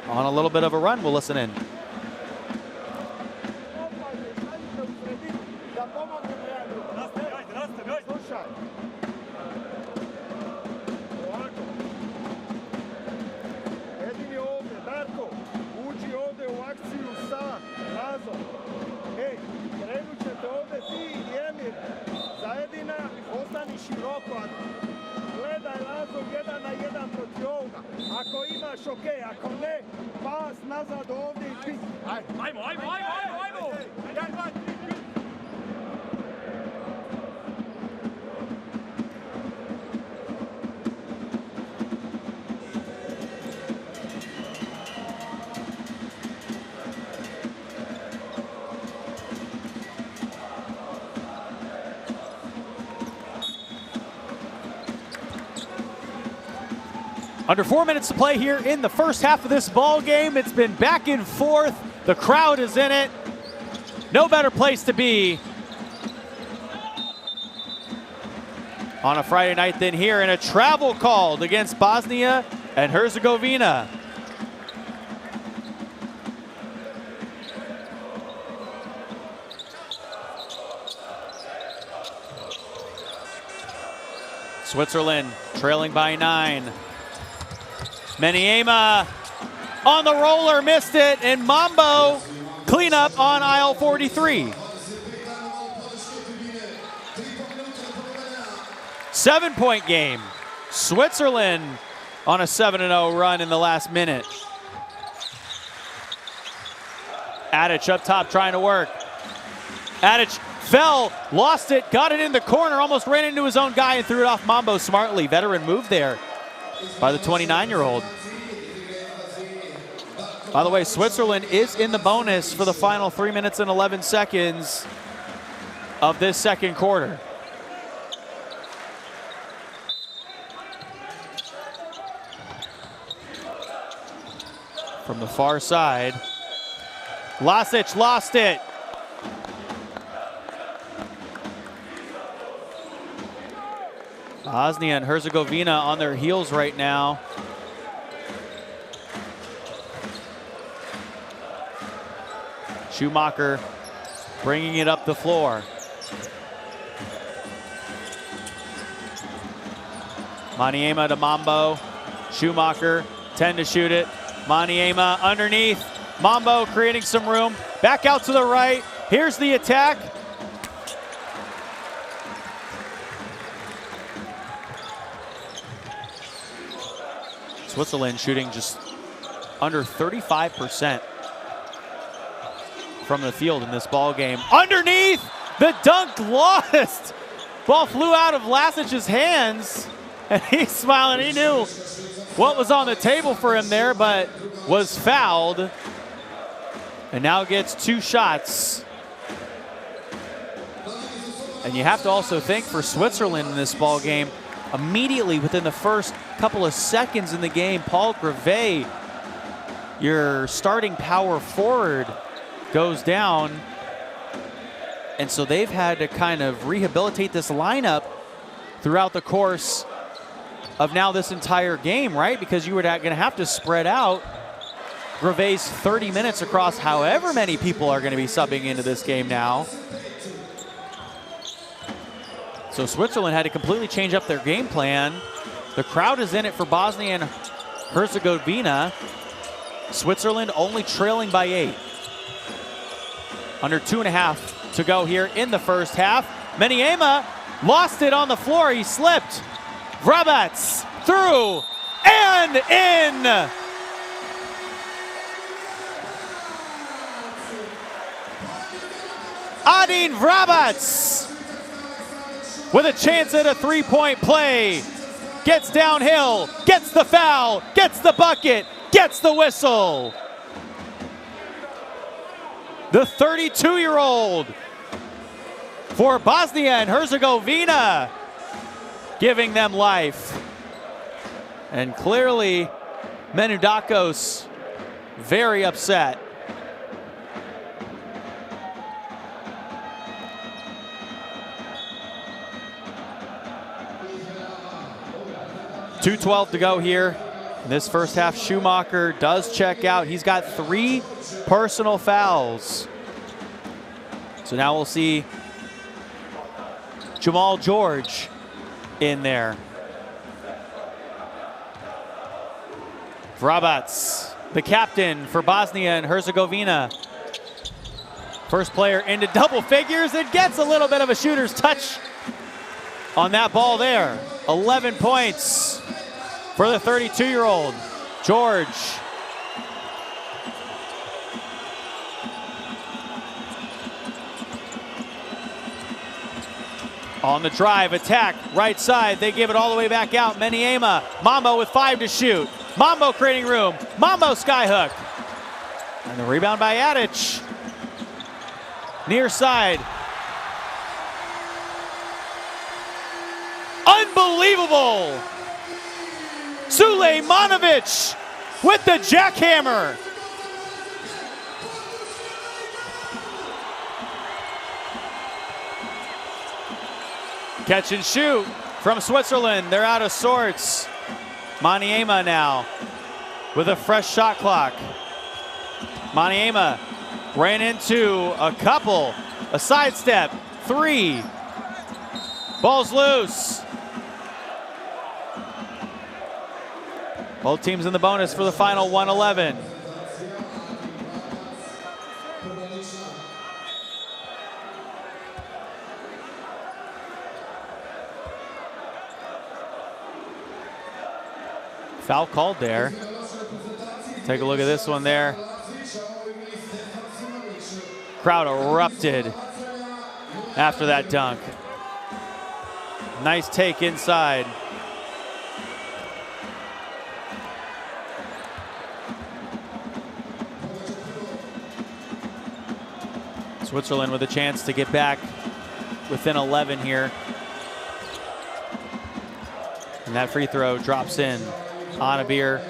on a little bit of a run. We'll listen in. Ako imaš okej, ako ne, pas nazad ovdje i pis. Ajmo! Under 4 minutes to play here in the first half of this ball game. It's been back and forth. The crowd is in it. No better place to be on a Friday night than here, and a travel called against Bosnia and Herzegovina. Switzerland trailing by 9. Maniema on the roller, missed it, and Mambo cleanup on aisle 43. 7-point game. Switzerland on a 7-0 run in the last minute. Adic up top trying to work. Adic fell, lost it, got it in the corner, almost ran into his own guy and threw it off Mambo smartly. Veteran move there by the 29-year-old. By the way, Switzerland is in the bonus for the final 3 minutes and 11 seconds of this second quarter. From the far side, Lasic lost it. Bosnia and Herzegovina on their heels right now. Schumacher bringing it up the floor. Maniema to Mambo. Schumacher, 10 to shoot it. Maniema underneath. Mambo creating some room. Back out to the right. Here's the attack. Switzerland shooting just under 35% from the field in this ball game. Underneath, the dunk lost. Ball flew out of Lasic's hands, and he's smiling. He knew what was on the table for him there, but was fouled, and now gets 2 shots. And you have to also think for Switzerland in this ball game, immediately within the first couple of seconds in the game, Paul Greve, your starting power forward, goes down. And so they've had to kind of rehabilitate this lineup throughout the course of now this entire game, right? Because you were going to have to spread out Greve's 30 minutes across however many people are going to be subbing into this game now. So Switzerland had to completely change up their game plan. The crowd is in it for Bosnia and Herzegovina. Switzerland only trailing by 8. Under 2.5 to go here in the first half. Maniema lost it on the floor. He slipped. Vrabats through and in. Adin Vrabats with a chance at a 3-point play. Gets downhill, gets the foul, gets the bucket, gets the whistle. The 32-year-old for Bosnia and Herzegovina, giving them life. And clearly, Menudakos very upset. .212 to go here in this first half. Schumacher does check out. He's got 3 personal fouls. So now we'll see Jamal George in there. Vrabats, the captain for Bosnia and Herzegovina. First player into double figures and gets a little bit of a shooter's touch on that ball there. 11 points for the 32-year-old. George. On the drive, attack, right side. They give it all the way back out. Maniema, Mambo with 5 to shoot. Mambo creating room. Mambo skyhook. And the rebound by Adic. Near side. Unbelievable! Sulejmanovic with the jackhammer. Catch and shoot from Switzerland. They're out of sorts. Maniema now with a fresh shot clock. Maniema ran into a couple. A sidestep. 3. Ball's loose. Both teams in the bonus for the final 111. Foul called there. Take a look at this one there. Crowd erupted after that dunk. Nice take inside. Switzerland with a chance to get back within 11 here. And that free throw drops in. Onabir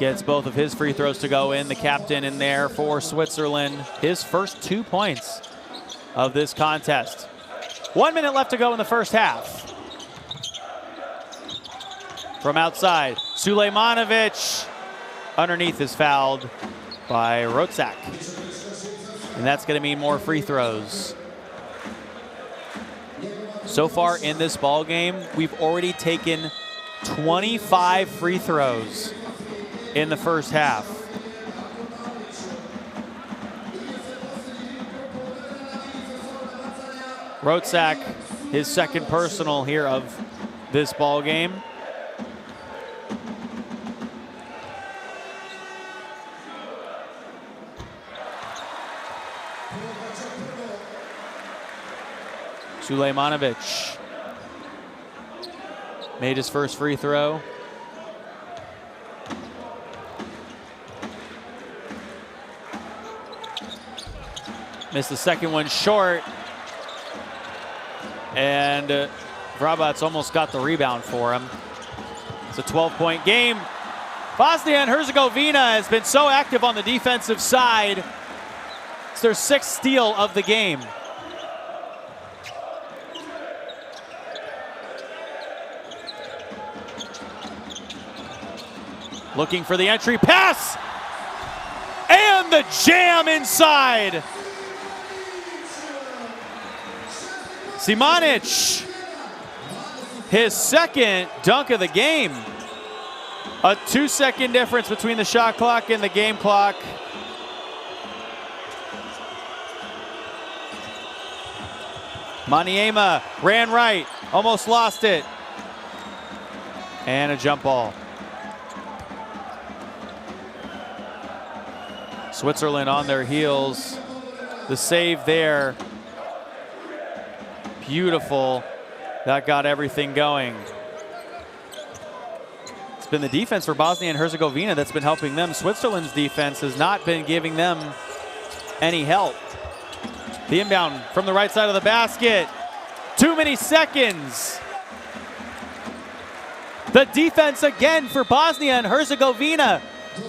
gets both of his free throws to go in. The captain in there for Switzerland. His first 2 points of this contest. 1 minute left to go in the first half. From outside, Sulejmanovic underneath is fouled by Rotzak. And that's going to mean more free throws. So far in this ball game, we've already taken 25 free throws in the first half. Rotzak, his second personal here of this ball game. Sulejmanovic made his first free throw. Missed the second one short. And Vrabac almost got the rebound for him. It's a 12-point game. Bosnia and Herzegovina has been so active on the defensive side. It's their 6th steal of the game. Looking for the entry pass. And the jam inside. Simanic, his second dunk of the game. A 2-second difference between the shot clock and the game clock. Maniema ran right, almost lost it. And a jump ball. Switzerland on their heels. The save there. Beautiful. That got everything going. It's been the defense for Bosnia and Herzegovina that's been helping them. Switzerland's defense has not been giving them any help. The inbound from the right side of the basket. Too many seconds. The defense again for Bosnia and Herzegovina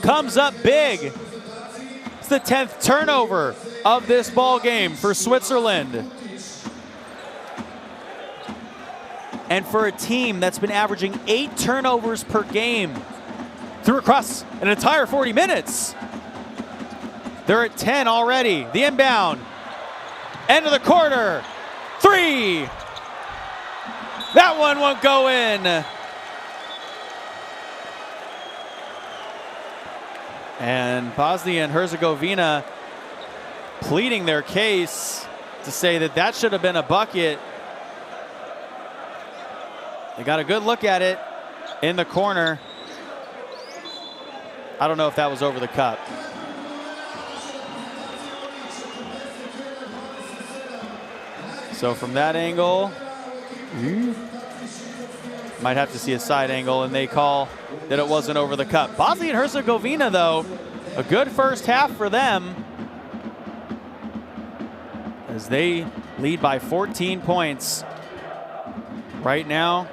comes up big. It's the 10th turnover of this ball game for Switzerland. And for a team that's been averaging 8 turnovers per game through across an entire 40 minutes, they're at 10 already. The inbound, end of the quarter, 3. That one won't go in. And Bosnia and Herzegovina pleading their case to say that that should have been a bucket. They got a good look at it in the corner. I don't know if that was over the cup. So from that angle, might have to see a side angle, and they call that it wasn't over the cup. Bosnia and Herzegovina, though, a good first half for them as they lead by 14 points right now.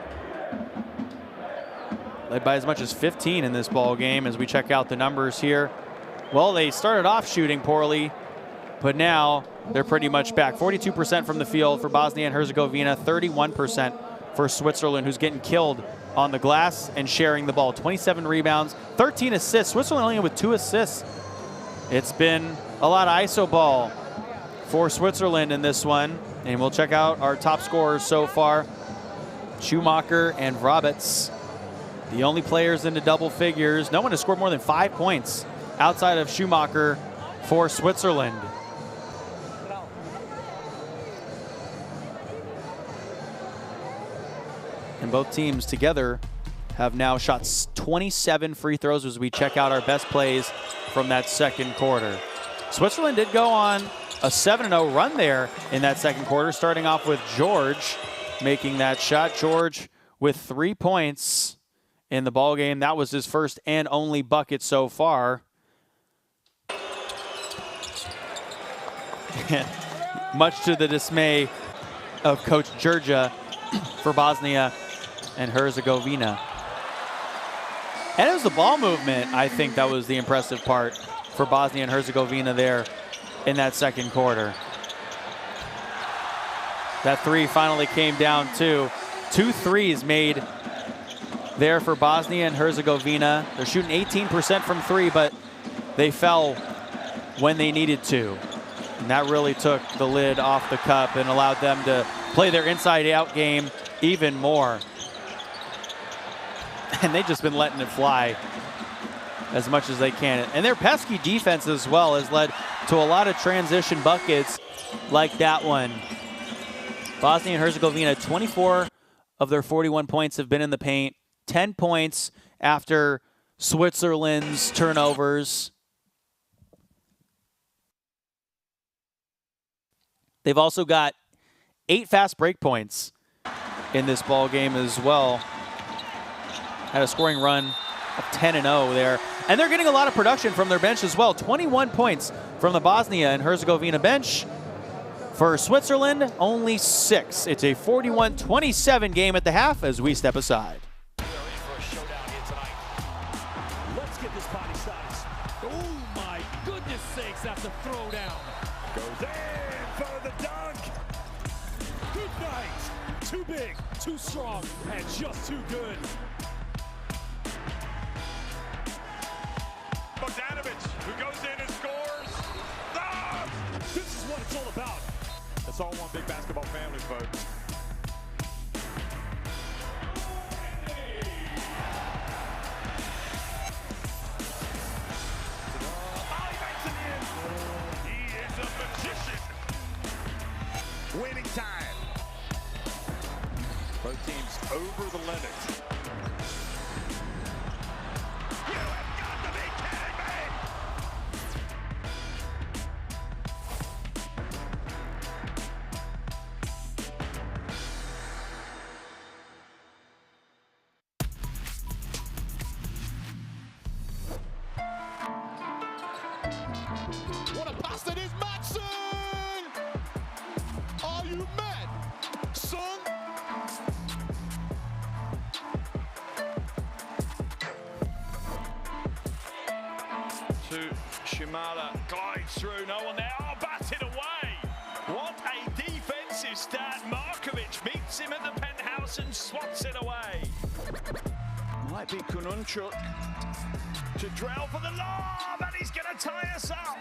Led by as much as 15 in this ball game as we check out the numbers here. Well, they started off shooting poorly, but now they're pretty much back. 42% from the field for Bosnia and Herzegovina, 31% for Switzerland, who's getting killed on the glass and sharing the ball. 27 rebounds, 13 assists. Switzerland only with 2 assists. It's been a lot of ISO ball for Switzerland in this one. And we'll check out our top scorers so far. Schumacher and Vrabac, the only players into double figures. No one has scored more than 5 points outside of Schumacher for Switzerland. And both teams together have now shot 27 free throws as we check out our best plays from that second quarter. Switzerland did go on a 7-0 run there in that second quarter, starting off with George making that shot. George with 3 points in the ball game. That was his first and only bucket so far. Much to the dismay of Coach Đurđa for Bosnia and Herzegovina. And it was the ball movement, I think, that was the impressive part for Bosnia and Herzegovina there in that second quarter. That three finally came down too. 2 threes made there for Bosnia and Herzegovina. They're shooting 18% from 3, but they fell when they needed to. And that really took the lid off the cup and allowed them to play their inside-out game even more. And they've just been letting it fly as much as they can. And their pesky defense as well has led to a lot of transition buckets like that one. Bosnia and Herzegovina, 24 of their 41 points have been in the paint. 10 points after Switzerland's turnovers. They've also got 8 fast break points in this ball game as well. Had a scoring run of 10-0 there. And they're getting a lot of production from their bench as well. 21 points from the Bosnia and Herzegovina bench. For Switzerland, only 6. It's a 41-27 game at the half as we step aside. Let's get this party started. Oh my goodness sakes, that's a throwdown. Goes in for the dunk. Good night. Too big, too strong, and just too good. Bogdanovic, who goes in and scores. Ah! This is what it's all about. It's all one big basketball family, folks. Winning time. Both teams over the limit. You have got to be kidding me! What a pass that is, Maxson! Are you mad, son? To Shimada, glides through, no one there. Oh, batted away. What a defensive start. Markovic meets him at the penthouse and swats it away. Might be Kununchuk to drill for the lob, and he's going to tie us up.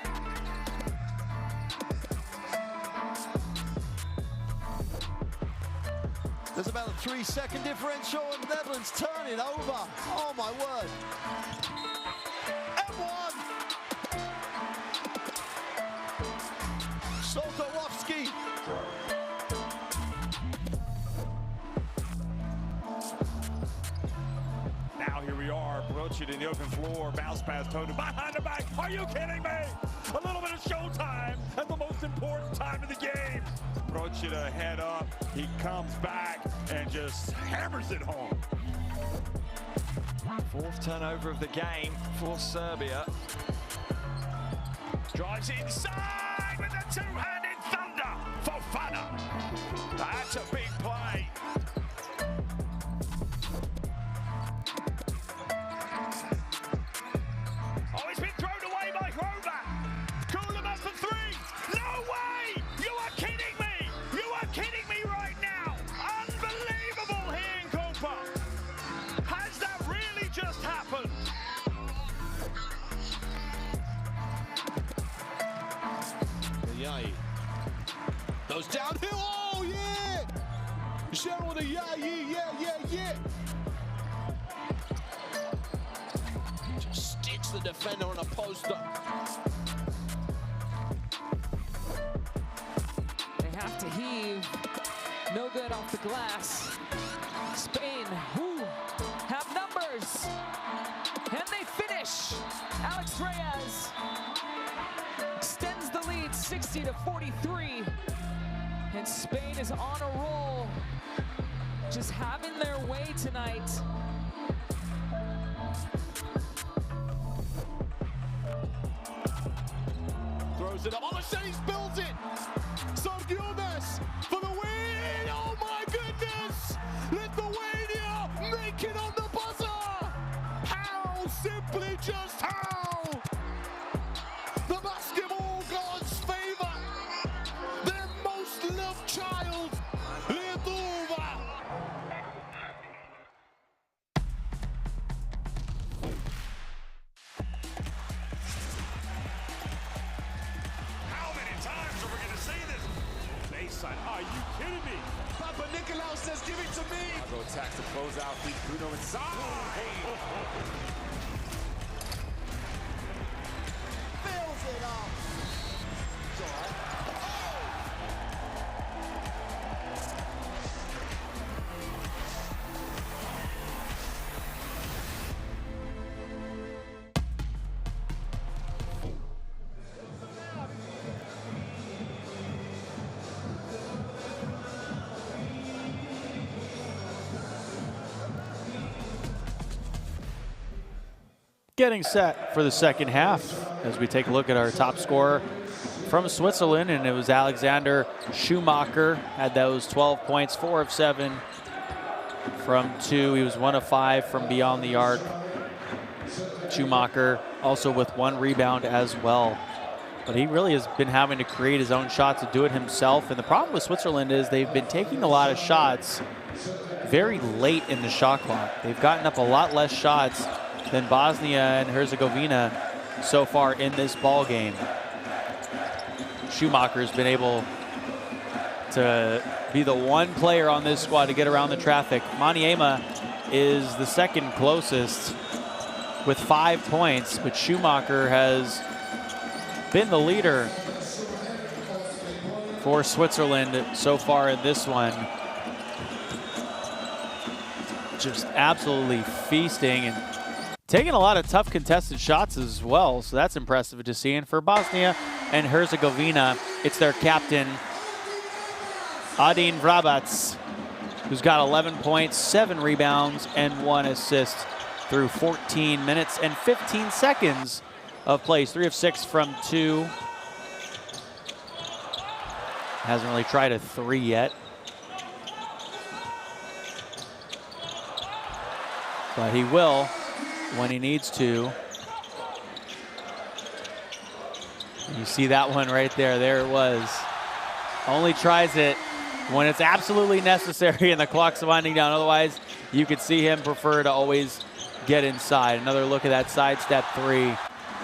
There's about a 3-second differential and the Netherlands turn it over. Oh my word. M1. Soltowski. Now here we are, Brochit in the open floor, bounce pass, Tony behind the back. Are you kidding me? A little bit of showtime at the most important time of the game. Brochit head up, he comes back and just hammers it home. 4th turnover of the game for Serbia. Drives inside with the two-handed thunder for Fana. That's a big play. Oh, it's been thrown away by Grover. Cool him up for 3. No way! You are kidding me! You are kidding me right now! Unbelievable here in Copa. Has that really just happened? Yai goes downhill. Oh yeah! Cheryl with a yeah. Just sticks the defender on a poster. They have to heave. No good off the glass. Spain, who have number Diaz extends the lead 60-43. And Spain is on a roll, just having their way tonight. Throws it up. Oh, Shades builds it. Sorgiones for the win. Oh my goodness. Lithuania make it on the buzzer. How? Simply just how? The basketball gods favor their most loved child, Lithuania. How many times are we going to see this? Baseline. Are you kidding me? Papa Nicolau says, give it to me. Go attacks to close out. Beat Bruno inside. Fills it up. It's all right. Getting set for the second half as we take a look at our top scorer from Switzerland, and it was Alexander Schumacher. Had those 12 points, 4 of 7 from 2. He was 1 of 5 from beyond the arc. Schumacher also with 1 rebound as well. But he really has been having to create his own shots to do it himself. And the problem with Switzerland is they've been taking a lot of shots very late in the shot clock. They've gotten up a lot less shots than Bosnia and Herzegovina so far in this ball game. Schumacher's been able to be the one player on this squad to get around the traffic. Maniema is the second closest with 5 points, but Schumacher has been the leader for Switzerland so far in this one. Just absolutely feasting and taking a lot of tough contested shots as well, so that's impressive to see. And for Bosnia and Herzegovina, it's their captain, Adin Vrabac, who's got 11 points, 7 rebounds, and 1 assist through 14 minutes and 15 seconds of plays. 3 of 6 from 2. Hasn't really tried a 3 yet. But he will when he needs to. You see that one right there. There it was. Only tries it when it's absolutely necessary and the clock's winding down. Otherwise, you could see him prefer to always get inside. Another look at that sidestep 3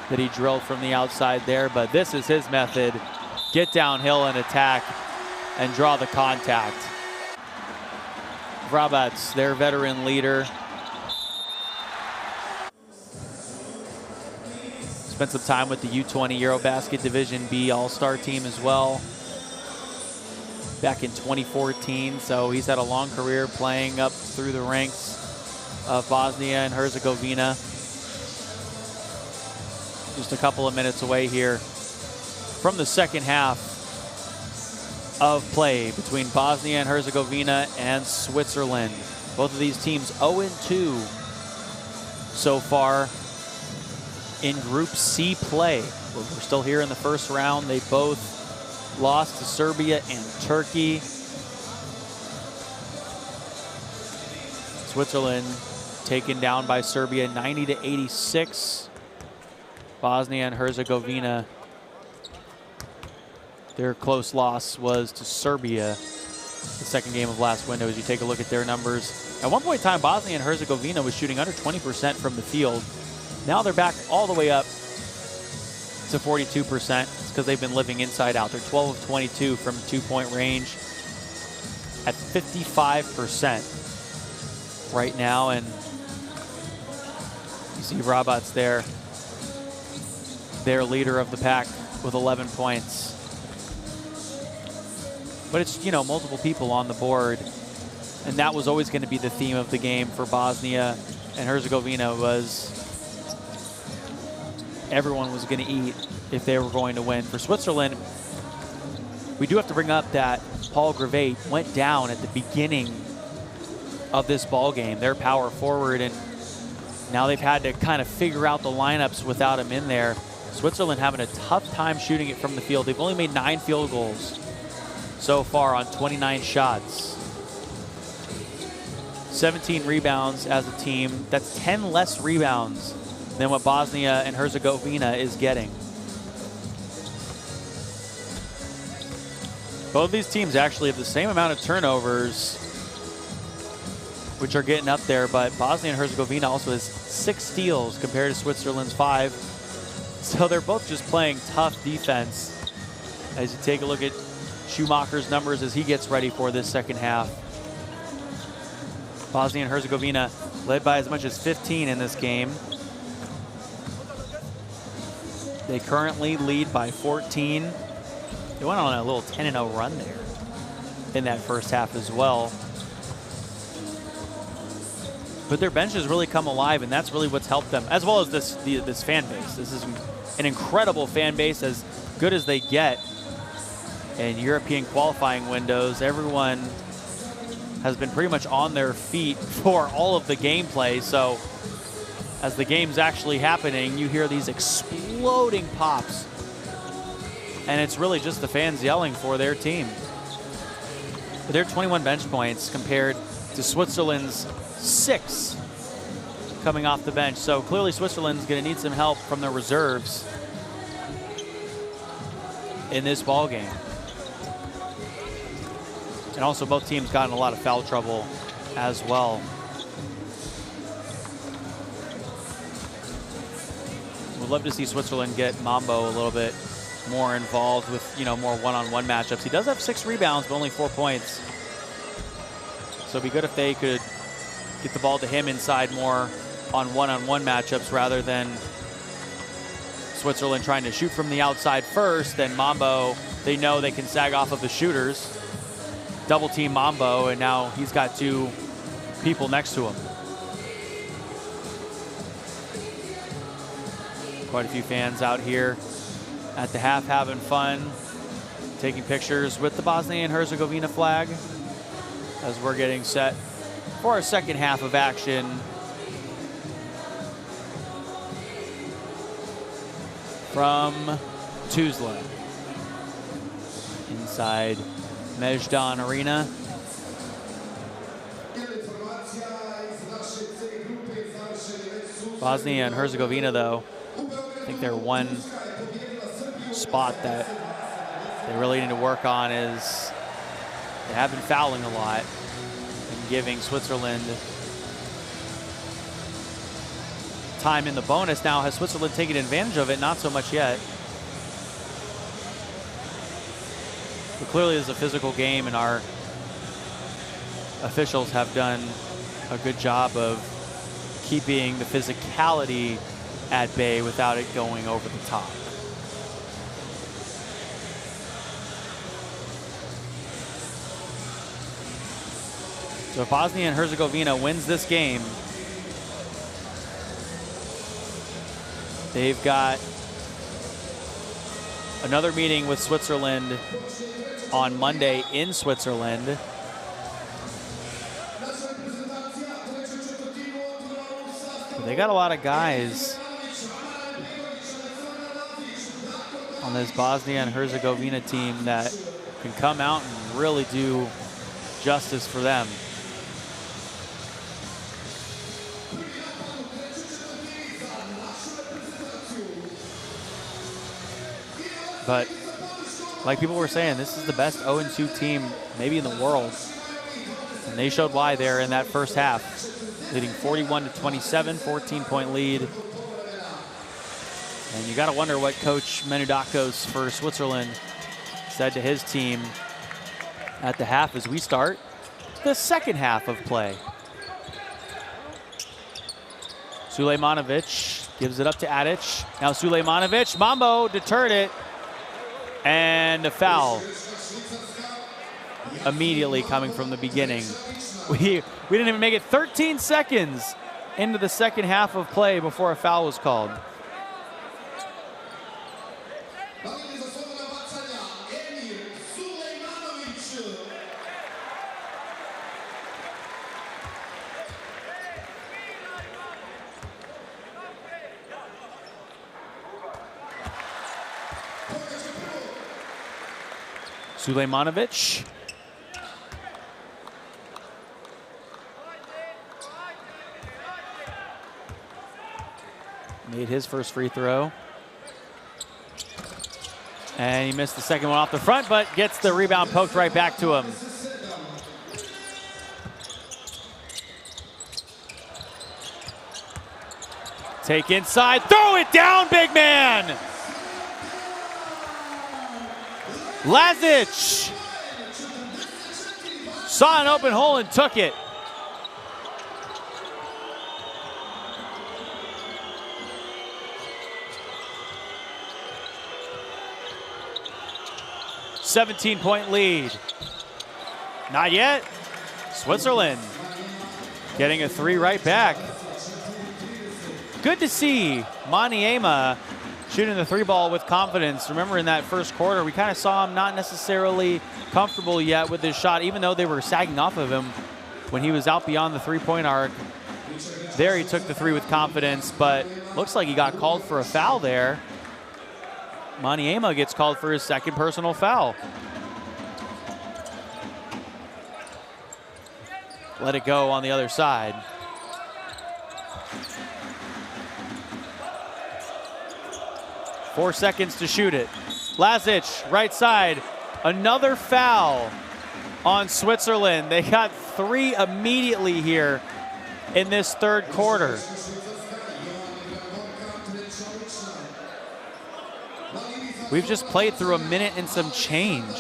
that he drilled from the outside there. But this is his method. Get downhill and attack and draw the contact. Vrabac, their veteran leader. Spent some time with the U20 Eurobasket Division B All-Star team as well back in 2014. So he's had a long career playing up through the ranks of Bosnia and Herzegovina. Just a couple of minutes away here from the second half of play between Bosnia and Herzegovina and Switzerland. Both of these teams 0-2 so far in Group C play. We're still here in the first round. They both lost to Serbia and Turkey. Switzerland taken down by Serbia 90-86. Bosnia and Herzegovina, their close loss was to Serbia, the second game of last window. As you take a look at their numbers, at one point in time, Bosnia and Herzegovina was shooting under 20% from the field. Now they're back all the way up to 42%. It's because they've been living inside out. They're 12 of 22 from 2-point range at 55% right now. And you see Vrabac there, their leader of the pack with 11 points. But it's, you know, multiple people on the board. And that was always going to be the theme of the game for Bosnia and Herzegovina, was everyone was going to eat if they were going to win. For Switzerland, we do have to bring up that Paul Grevate went down at the beginning of this ball game, their power forward, and now they've had to kind of figure out the lineups without him in there. Switzerland having a tough time shooting it from the field. They've only made 9 field goals so far on 29 shots. 17 rebounds as a team. That's 10 less rebounds than what Bosnia and Herzegovina is getting. Both these teams actually have the same amount of turnovers, which are getting up there, but Bosnia and Herzegovina also has 6 steals compared to Switzerland's 5. So they're both just playing tough defense. As you take a look at Schumacher's numbers as he gets ready for this second half. Bosnia and Herzegovina led by as much as 15 in this game. They currently lead by 14. They went on a little 10-0 run there in that first half as well. But their bench has really come alive, and that's really what's helped them, as well as this fan base. This is an incredible fan base, as good as they get in European qualifying windows. Everyone has been pretty much on their feet for all of the gameplay. So as the game's actually happening, you hear these exploding pops, and it's really just the fans yelling for their team. But they're 21 bench points compared to Switzerland's 6 coming off the bench. So clearly Switzerland's going to need some help from the reserves in this ball game. And also both teams got in a lot of foul trouble as well. We'd love to see Switzerland get Mambo a little bit more involved with, more one-on-one matchups. He does have 6 rebounds, but only 4 points. So it'd be good if they could get the ball to him inside more on one-on-one matchups rather than Switzerland trying to shoot from the outside first. Then Mambo, they know they can sag off of the shooters, double team Mambo, and now he's got 2 people next to him. Quite a few fans out here at the half having fun, taking pictures with the Bosnia and Herzegovina flag as we're getting set for our second half of action. From Tuzla inside Mejdan Arena. Bosnia and Herzegovina, though, I think their one spot that they really need to work on is they have been fouling a lot and giving Switzerland time in the bonus. Now, has Switzerland taken advantage of it? Not so much yet. But clearly it's a physical game, and our officials have done a good job of keeping the physicality at bay without it going over the top. So if Bosnia and Herzegovina wins this game, they've got another meeting with Switzerland on Monday in Switzerland. They got a lot of guys on this Bosnia and Herzegovina team that can come out and really do justice for them. But like people were saying, this is the best 0-2 team maybe in the world. And they showed why there in that first half, leading 41-27, 14-point lead. And you got to wonder what Coach Menudakos for Switzerland said to his team at the half as we start the second half of play. Sulejmanovic gives it up to Adic. Now Sulejmanovic, Mambo deterred it. And a foul immediately coming from the beginning. We didn't even make it 13 seconds into the second half of play before a foul was called. Sulejmanovic. Made his first free throw. And he missed the second one off the front, but gets the rebound poked right back to him. Take inside, throw it down, big man! Lazic saw an open hole and took it. "17-point lead. Not yet. Switzerland getting a three right back. Good to see Maniema shooting the three ball with confidence. Remember in that first quarter, we kind of saw him not necessarily comfortable yet with his shot, even though they were sagging off of him when he was out beyond the three-point arc. There he took the three with confidence, but looks like he got called for a foul there. Maniema gets called for his second personal foul. Let it go on the other side. Four seconds to shoot it. Lazic, right side. Another foul on Switzerland. They got three immediately here in this third quarter. We've just played through a minute and some change.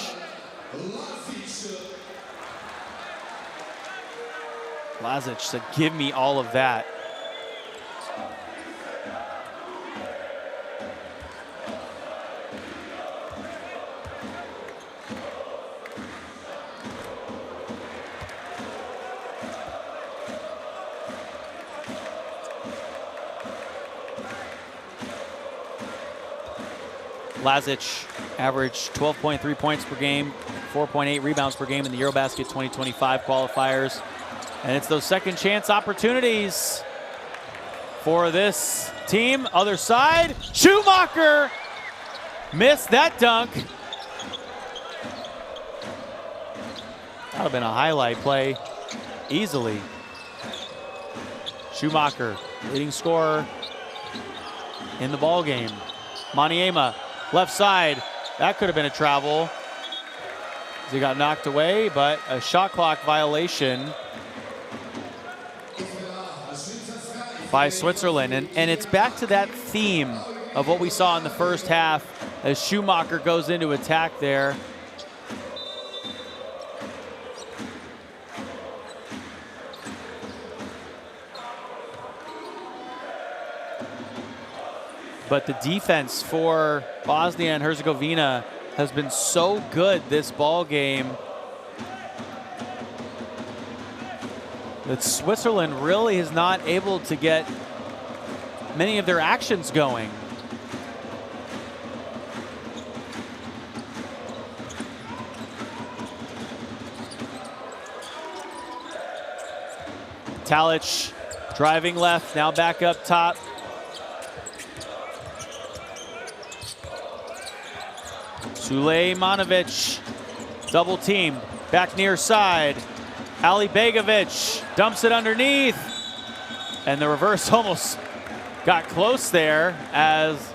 Lazic said, "Give me all of that." Lazic averaged 12.3 points per game, 4.8 rebounds per game in the Eurobasket 2025 qualifiers. And it's those second chance opportunities for this team. Other side, Schumacher missed that dunk. That would have been a highlight play easily. Schumacher, leading scorer in the ball game. Maniema, left side, that could have been a travel. He got knocked away, but a shot clock violation by Switzerland. And it's back to that theme of what we saw in the first half as Schumacher goes into attack there. But the defense for Bosnia and Herzegovina has been so good this ball game that Switzerland really is not able to get many of their actions going. Talic driving left, now back up top. Sulejmanovic, double team, back near side. Ali Begovic dumps it underneath. And the reverse almost got close there as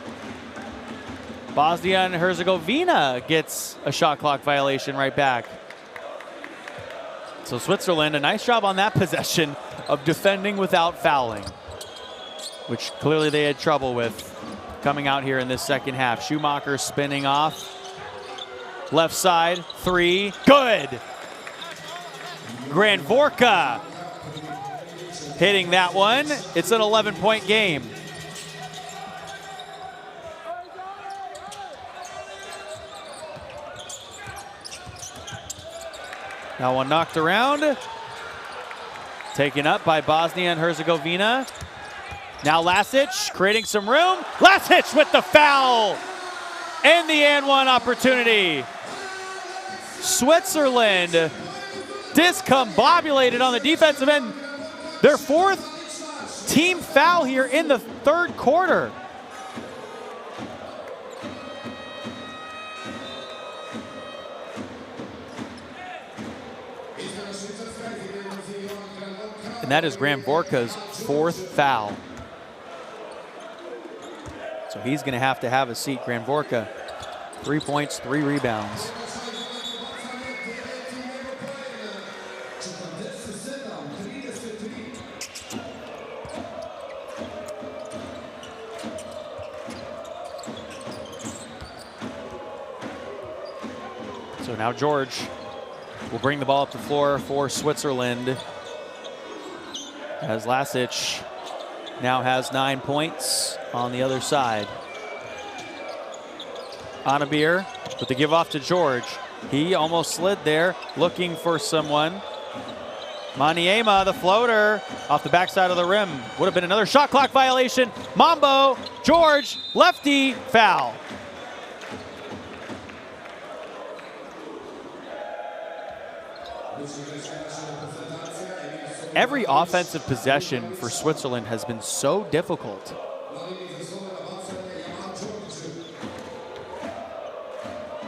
Bosnia and Herzegovina gets a shot clock violation right back. So Switzerland, a nice job on that possession of defending without fouling, which clearly they had trouble with coming out here in this second half. Schumacher spinning off. Left side, three, good. Grandvorka hitting that one. It's an 11-point game. That one knocked around. Taken up by Bosnia and Herzegovina. Now Lazic creating some room. Lazic with the foul. And the and one opportunity. Switzerland discombobulated on the defensive end. Their fourth team foul here in the third quarter. And that is Granvorka's fourth foul. So he's going to have a seat. Granvorka, 3 points, 3 rebounds. So now George will bring the ball up the floor for Switzerland, as Lasic now has 9 points on the other side. Anabir with the give off to George. He almost slid there, looking for someone. Maniema, the floater, off the backside of the rim. Would have been another shot clock violation. Mambo, George, lefty, foul. Every offensive possession for Switzerland has been so difficult.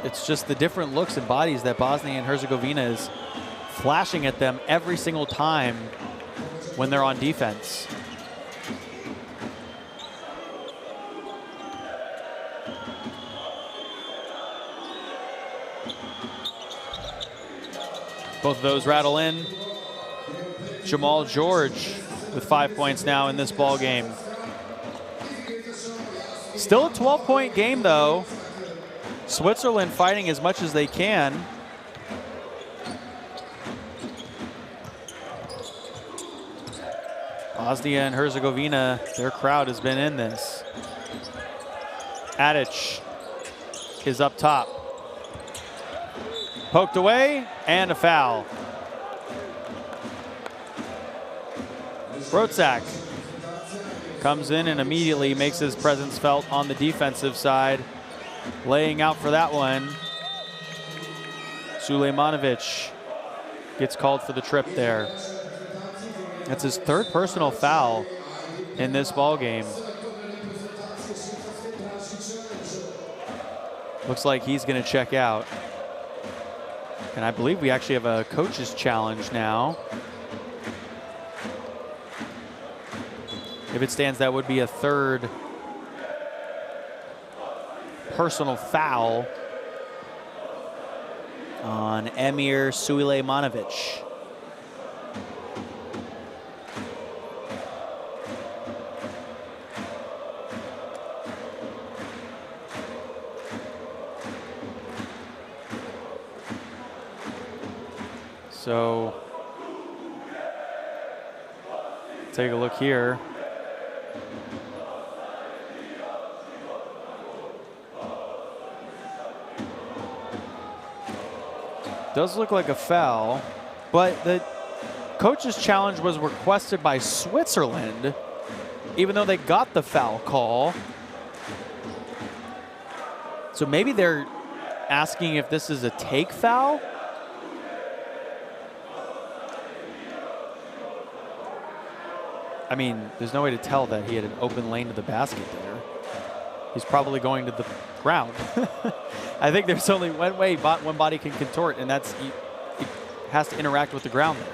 It's just the different looks and bodies that Bosnia and Herzegovina is flashing at them every single time when they're on defense. Both of those rattle in. Jamal George with 5 points now in this ball game. Still a 12-point game though. Switzerland fighting as much as they can. Bosnia and Herzegovina, their crowd has been in this. Adic is up top. Poked away and a foul. Rotzak comes in and immediately makes his presence felt on the defensive side. Laying out for that one. Sulejmanovic gets called for the trip there. That's his third personal foul in this ball game. Looks like he's going to check out. And I believe we actually have a coach's challenge now. If it stands, that would be a third personal foul on Emir Sulejmanovic. So take a look here. Does look like a foul, but the coach's challenge was requested by Switzerland, even though they got the foul call. So maybe they're asking if this is a take foul. I mean, there's no way to tell that he had an open lane to the basket there. He's probably going to the ground. I think there's only one way one body can contort, and that's it has to interact with the ground there.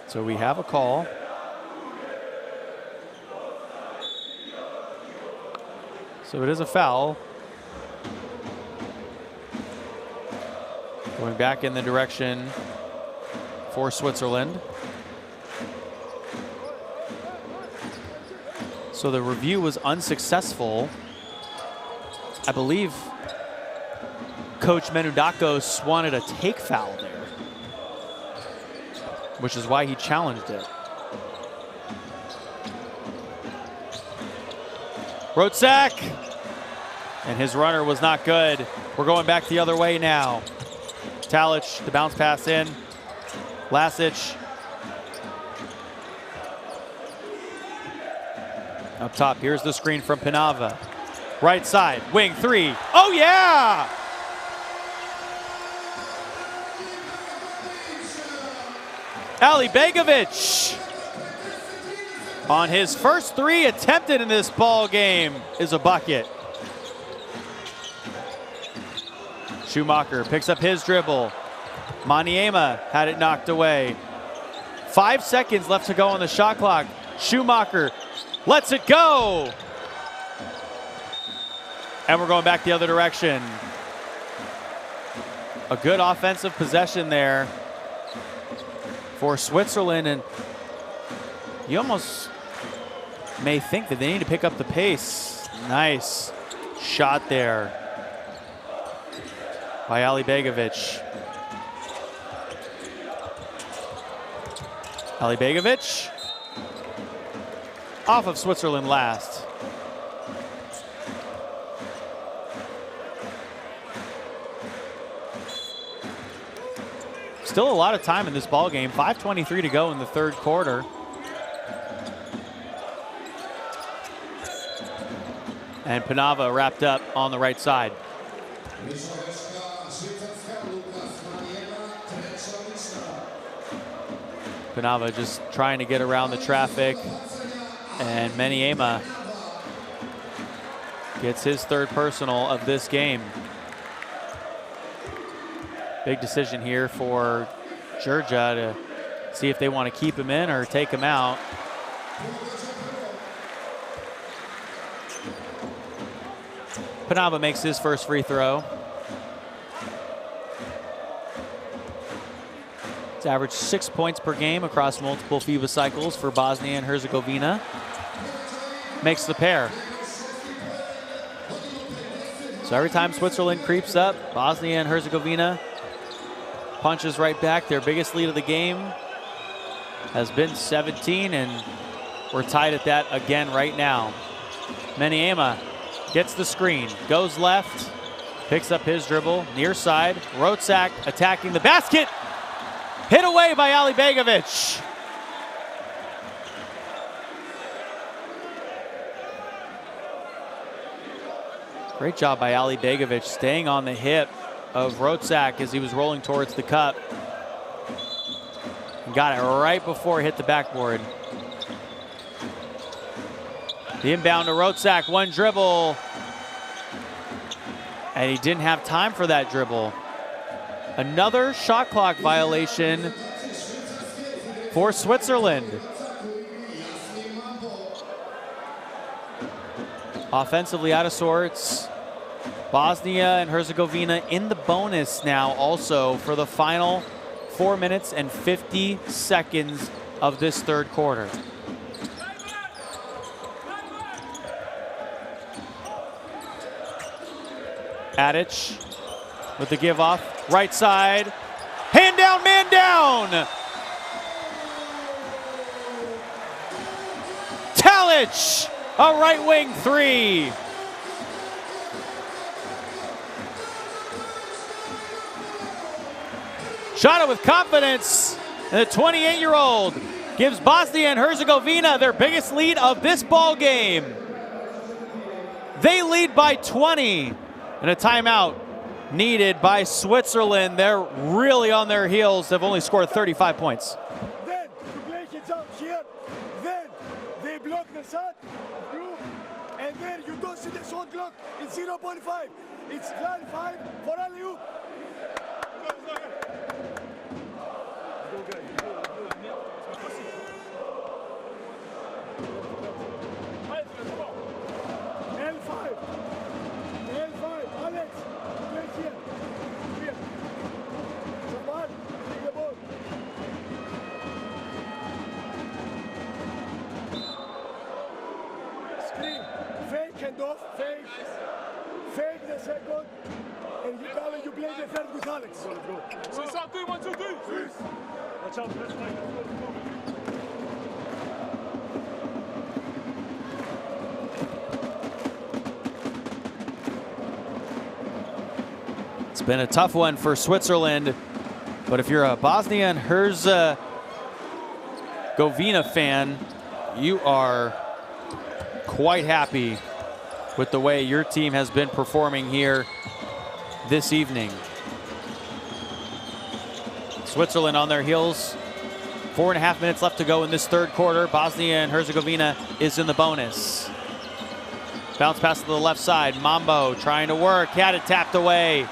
So we have a call. So it is a foul. Going back in the direction for Switzerland. So the review was unsuccessful. I believe Coach Menudakos wanted a take foul there, which is why he challenged it. Rotzak, and his runner was not good. We're going back the other way now. Talic, the bounce pass in. Lasic. Up top, here's the screen from Panava. Right side, wing three. Oh yeah! Alibegovic on his first three attempted in this ball game is a bucket. Schumacher picks up his dribble. Maniema had it knocked away. 5 seconds left to go on the shot clock. Schumacher lets it go. And we're going back the other direction. A good offensive possession there for Switzerland, and you almost may think that they need to pick up the pace. Nice shot there by Alibegovic. Alibegovic off of Switzerland last. Still a lot of time in this ball game. 5:23 to go in the third quarter. And Panava wrapped up on the right side. Panava just trying to get around the traffic. And Maniema gets his third personal of this game. Big decision here for Georgia to see if they want to keep him in or take him out. Panava makes his first free throw. It's averaged 6 points per game across multiple FIBA cycles for Bosnia and Herzegovina. Makes the pair. So every time Switzerland creeps up, Bosnia and Herzegovina punches right back. Their biggest lead of the game has been 17, and we're tied at that again right now. Maniema gets the screen, goes left, picks up his dribble, near side. Rotsak attacking the basket. Hit away by Alibegovic. Great job by Alibegovic staying on the hip of Rotsak as he was rolling towards the cup. And got it right before it hit the backboard. The inbound to Rotsak, one dribble. And he didn't have time for that dribble. Another shot clock violation for Switzerland. Offensively out of sorts. Bosnia and Herzegovina in the bonus now also for the final 4 minutes and 50 seconds of this third quarter. Adic with the give off, right side, hand down, man down. Talic, a right wing three. Shot it with confidence, and the 28-year-old gives Bosnia and Herzegovina their biggest lead of this ball game. They lead by 20, and a timeout needed by Switzerland. They're really on their heels. They've only scored 35 points. Then you play it out here, then they block the shot, and then you don't see the shot clock. It's 0.5. It's 5 for alley-oop. Fake the second, and you play the third with Alex. So let's go. So it's up, 3, 1, 2, 3. Watch out, let's play. It's been a tough one for Switzerland, but if you're a Bosnia and Herzegovina fan, you are quite happy with the way your team has been performing here this evening. Switzerland on their heels. 4.5 minutes left to go in this third quarter. Bosnia and Herzegovina is in the bonus. Bounce pass to the left side. Mambo trying to work. Had it tapped away.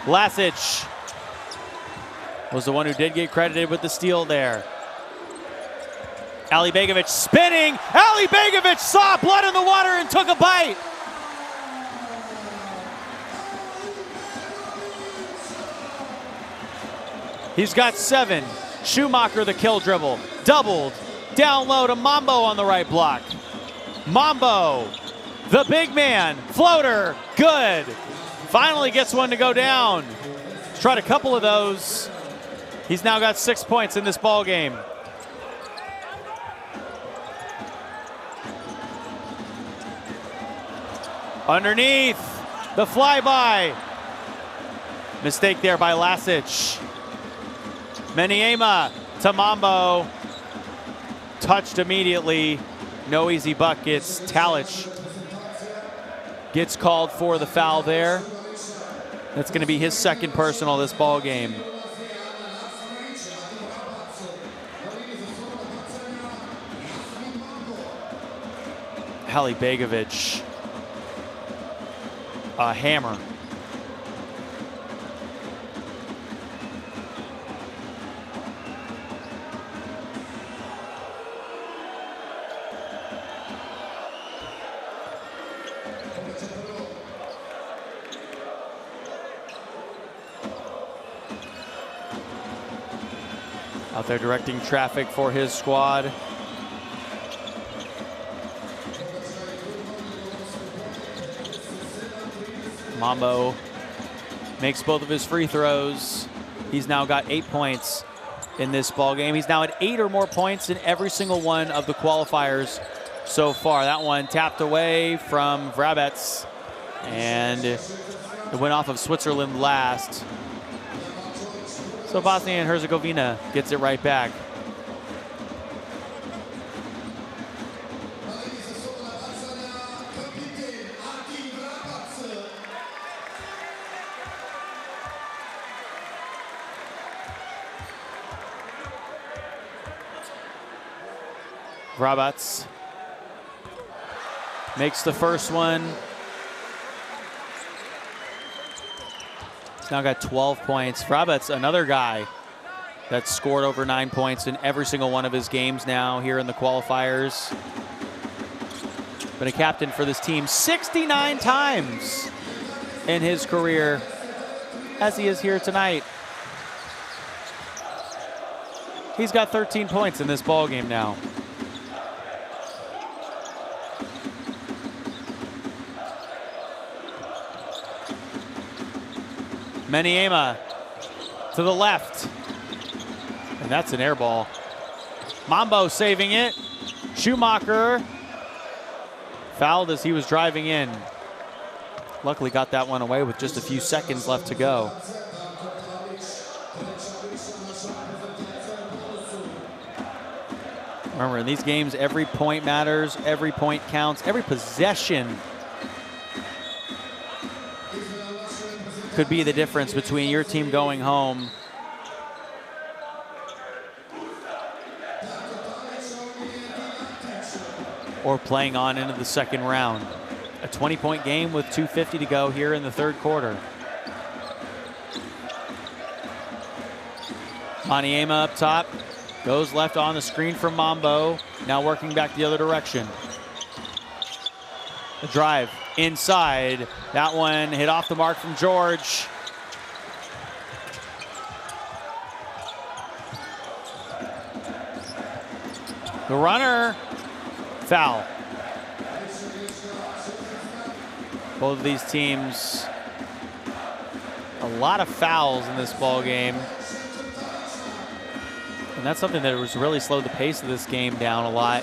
Lasic was the one who did get credited with the steal there. Ali Begovic spinning. Ali Begovic saw blood in the water and took a bite. He's got 7. Schumacher the kill dribble. Doubled. Down low to Mambo on the right block. Mambo, the big man. Floater. Good. Finally gets one to go down. He's tried a couple of those. He's now got 6 points in this ball game. Underneath. The flyby. Mistake there by Lasic. Meniema to Mambo. Touched immediately. No easy buckets. Talic gets called for the foul there. That's going to be his second personal this ball game. Ali Begovic. A hammer. Out there directing traffic for his squad. Mambo makes both of his free throws. He's now got 8 points in this ball game. He's now at 8 or more points in every single one of the qualifiers so far. That one tapped away from Vrabets, and it went off of Switzerland last. So Bosnia and Herzegovina gets it right back. Vrabets makes the first one. He's now got 12 points. Vrabets, another guy that scored over 9 points in every single one of his games now here in the qualifiers. Been a captain for this team 69 times in his career, as he is here tonight. He's got 13 points in this ball game now. Meniema to the left. And that's an air ball. Mambo saving it. Schumacher fouled as he was driving in. Luckily got that one away with just a few seconds left to go. Remember, in these games, every point matters, every point counts, every possession could be the difference between your team going home or playing on into the second round. A 20-point game with 2:50 to go here in the third quarter. Meniema up top, goes left on the screen from Mambo, now working back the other direction. The drive inside. That one hit off the mark from George. The runner, foul. Both of these teams, a lot of fouls in this ball game. And that's something that has really slowed the pace of this game down a lot.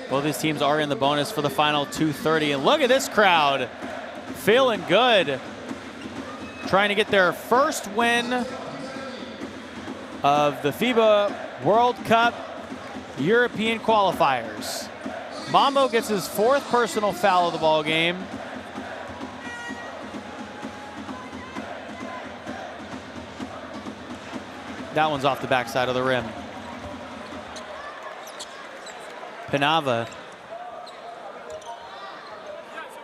Both these teams are in the bonus for the final 2:30. And look at this crowd, feeling good. Trying to get their first win of the FIBA World Cup European qualifiers. Mambo gets his 4th personal foul of the ball game. That one's off the backside of the rim. Penava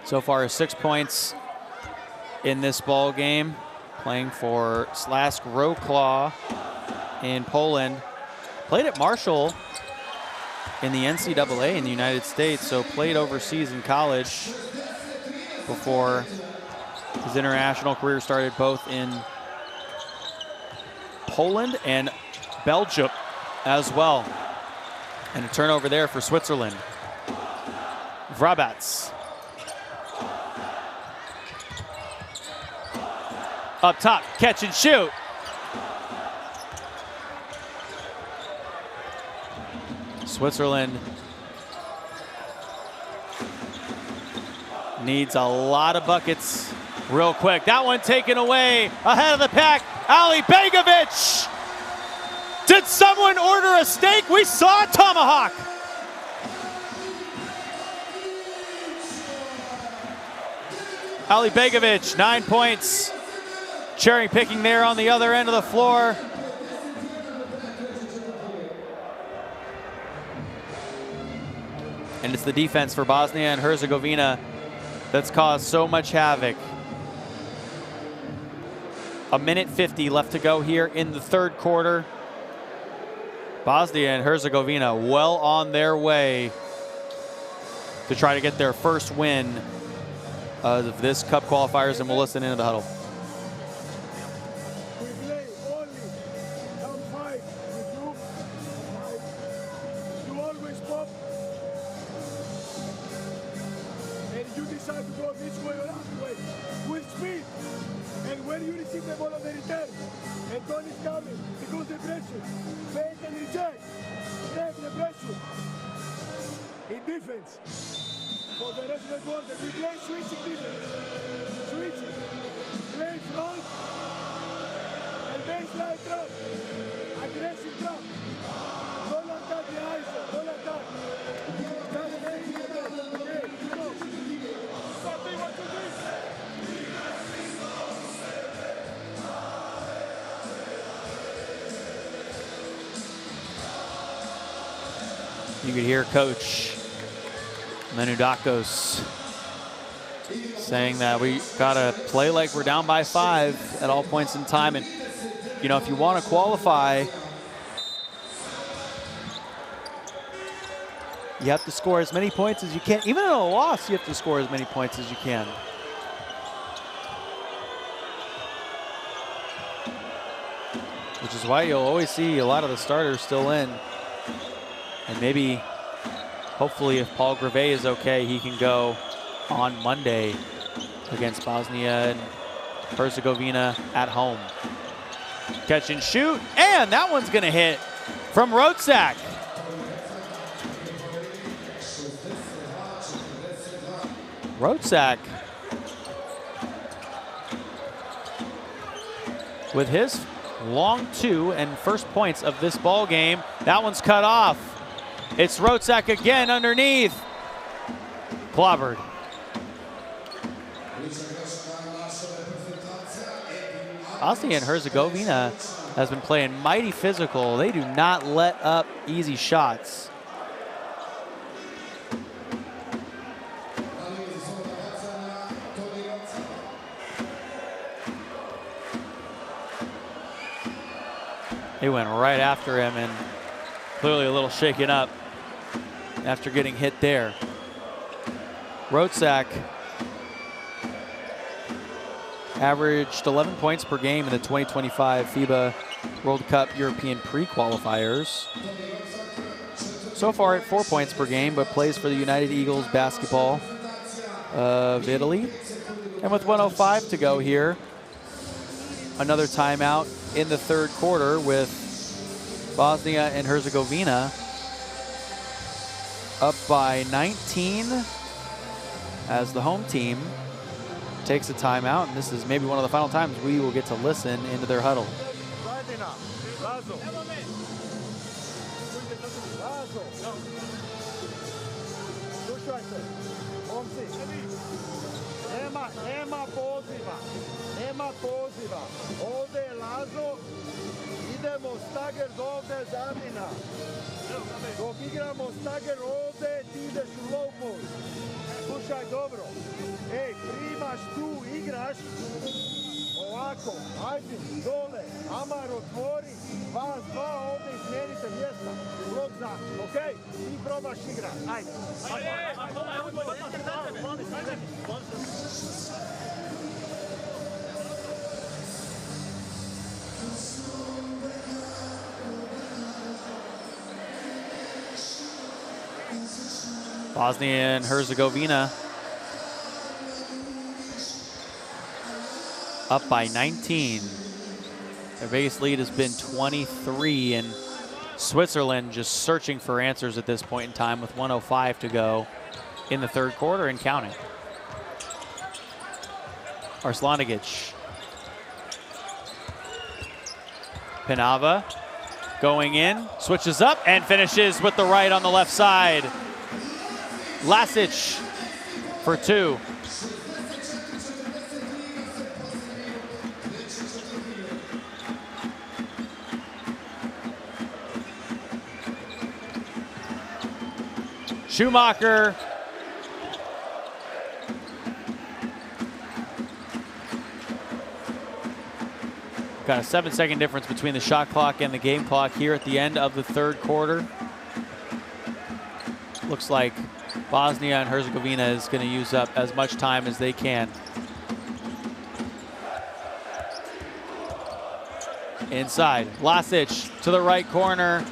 so far has 6 points in this ball game, playing for Slask Wrocław in Poland. Played at Marshall in the NCAA in the United States, so played overseas in college before his international career started, both in Poland and Belgium as well. And a turnover there for Switzerland. Vrabats. Up top, catch and shoot. Switzerland needs a lot of buckets real quick. That one taken away ahead of the pack. Ali Begovic. Did someone order a steak? We saw a tomahawk. Ali Begovic, 9 points. Cherry picking there on the other end of the floor. And it's the defense for Bosnia and Herzegovina that's caused so much havoc. 1:50 left to go here in the 3rd quarter. Bosnia and Herzegovina well on their way to try to get their first win of this Cup qualifiers, and we'll listen into the huddle. We play only down 5 with you. You always pop. And you decide to go this way or that way with speed. And when you receive the ball on the return, and Tony is coming because the pressure, fake and reject, grab the pressure. In defense, for the rest of the quarter, we play switching defense. Switching, play front, and baseline trap, aggressive trap. Don't attack the ISO, don't attack. That's making the ball. Okay, go. Something what to do. You could hear Coach Menudakos saying that we gotta play like we're down by 5 at all points in time. And, you know, if you want to qualify, you have to score as many points as you can. Even in a loss, you have to score as many points as you can. Which is why you'll always see a lot of the starters still in. And maybe, hopefully, if Paul Greve is okay, he can go on Monday against Bosnia and Herzegovina at home. Catch and shoot, and that one's gonna hit from Rotzak. Rotzak with his long 2 and first points of this ball game. That one's cut off. It's Rotzak again underneath. Clobbered. Bosnia and Herzegovina has been playing mighty physical. They do not let up easy shots. They went right after him, and clearly a little shaken up after getting hit there. Rotzak averaged 11 points per game in the 2025 FIBA World Cup European pre-qualifiers. So far at 4 points per game, but plays for the United Eagles basketball of Italy. And with 1:05 to go here, another timeout in the 3rd quarter with Bosnia and Herzegovina up by 19 as the home team takes a timeout, and this is maybe one of the final times we will get to listen into their huddle. Gledajte, momci, nema poziva, nema poziva. Ovdje je Lazo, idemo Stager do ovdje zamjena. Dok igramo Stager ovdje, ti ideš u low post. Slušaj dobro, ej, primaš tu, igraš, ovako, ajde, dole, Amar otvori, vas dva ovdje izmijenite mjesta, blok za, okej? Ti probaš igrat, ajde. Bosnia and Herzegovina up by 19. Their biggest lead has been 23, and Switzerland just searching for answers at this point in time with 1:05 to go in the third quarter and counting. Arslanigic. Pinava going in, switches up and finishes with the right on the left side. Lasic for two. Schumacher. Got a 7-second difference between the shot clock and the game clock here at the end of the third quarter. Looks like Bosnia and Herzegovina is going to use up as much time as they can. Inside, Lasic to the right corner.